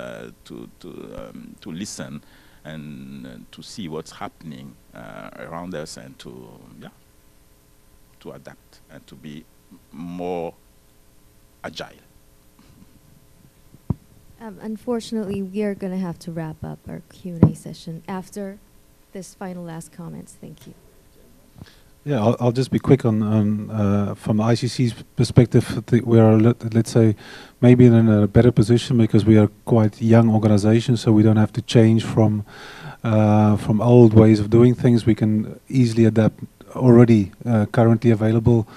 listen and to see what's happening around us, and to adapt and to be more agile. Unfortunately, we are going to have to wrap up our Q&A session after this final last comments. Thank you. Yeah, I'll just be quick on from the ICC's perspective. We are, let's say, maybe in a better position because we are quite young organization, so we don't have to change from old ways of doing things. We can easily adapt already currently available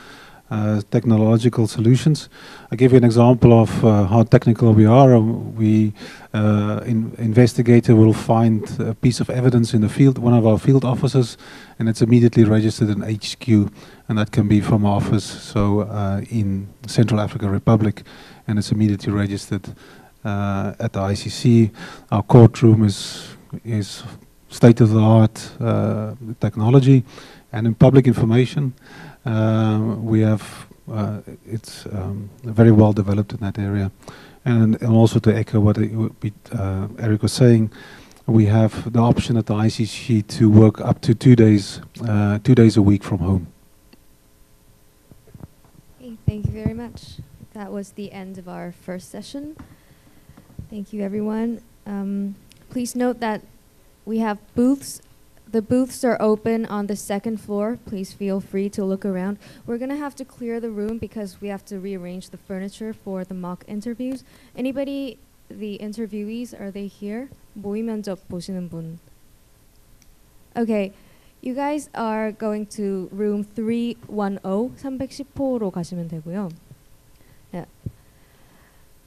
technological solutions. I'll give you an example of how technical we are. We investigator will find a piece of evidence in the field, one of our field officers, and it's immediately registered in HQ, and that can be from our office, so in Central African Republic, and it's immediately registered at the ICC. Our courtroom is state-of-the-art technology, and in public information, we have it's very well developed in that area, and also to echo what Eric was saying, we have the option at the ICC to work up to 2 days a week from home. Okay, thank you very much. That was the end of our first session. Thank you, everyone. Please note that we have booths. The booths are open on the second floor. Please feel free to look around. We're going to have to clear the room because we have to rearrange the furniture for the mock interviews. Anybody, the interviewees, are they here? 모의 면접 보시는 분. Okay, you guys are going to room 310, 310호로 가시면 되고요. Yeah.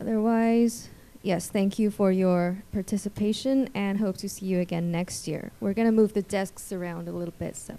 Otherwise, yes, thank you for your participation and hope to see you again next year. We're going to move the desks around a little bit, so.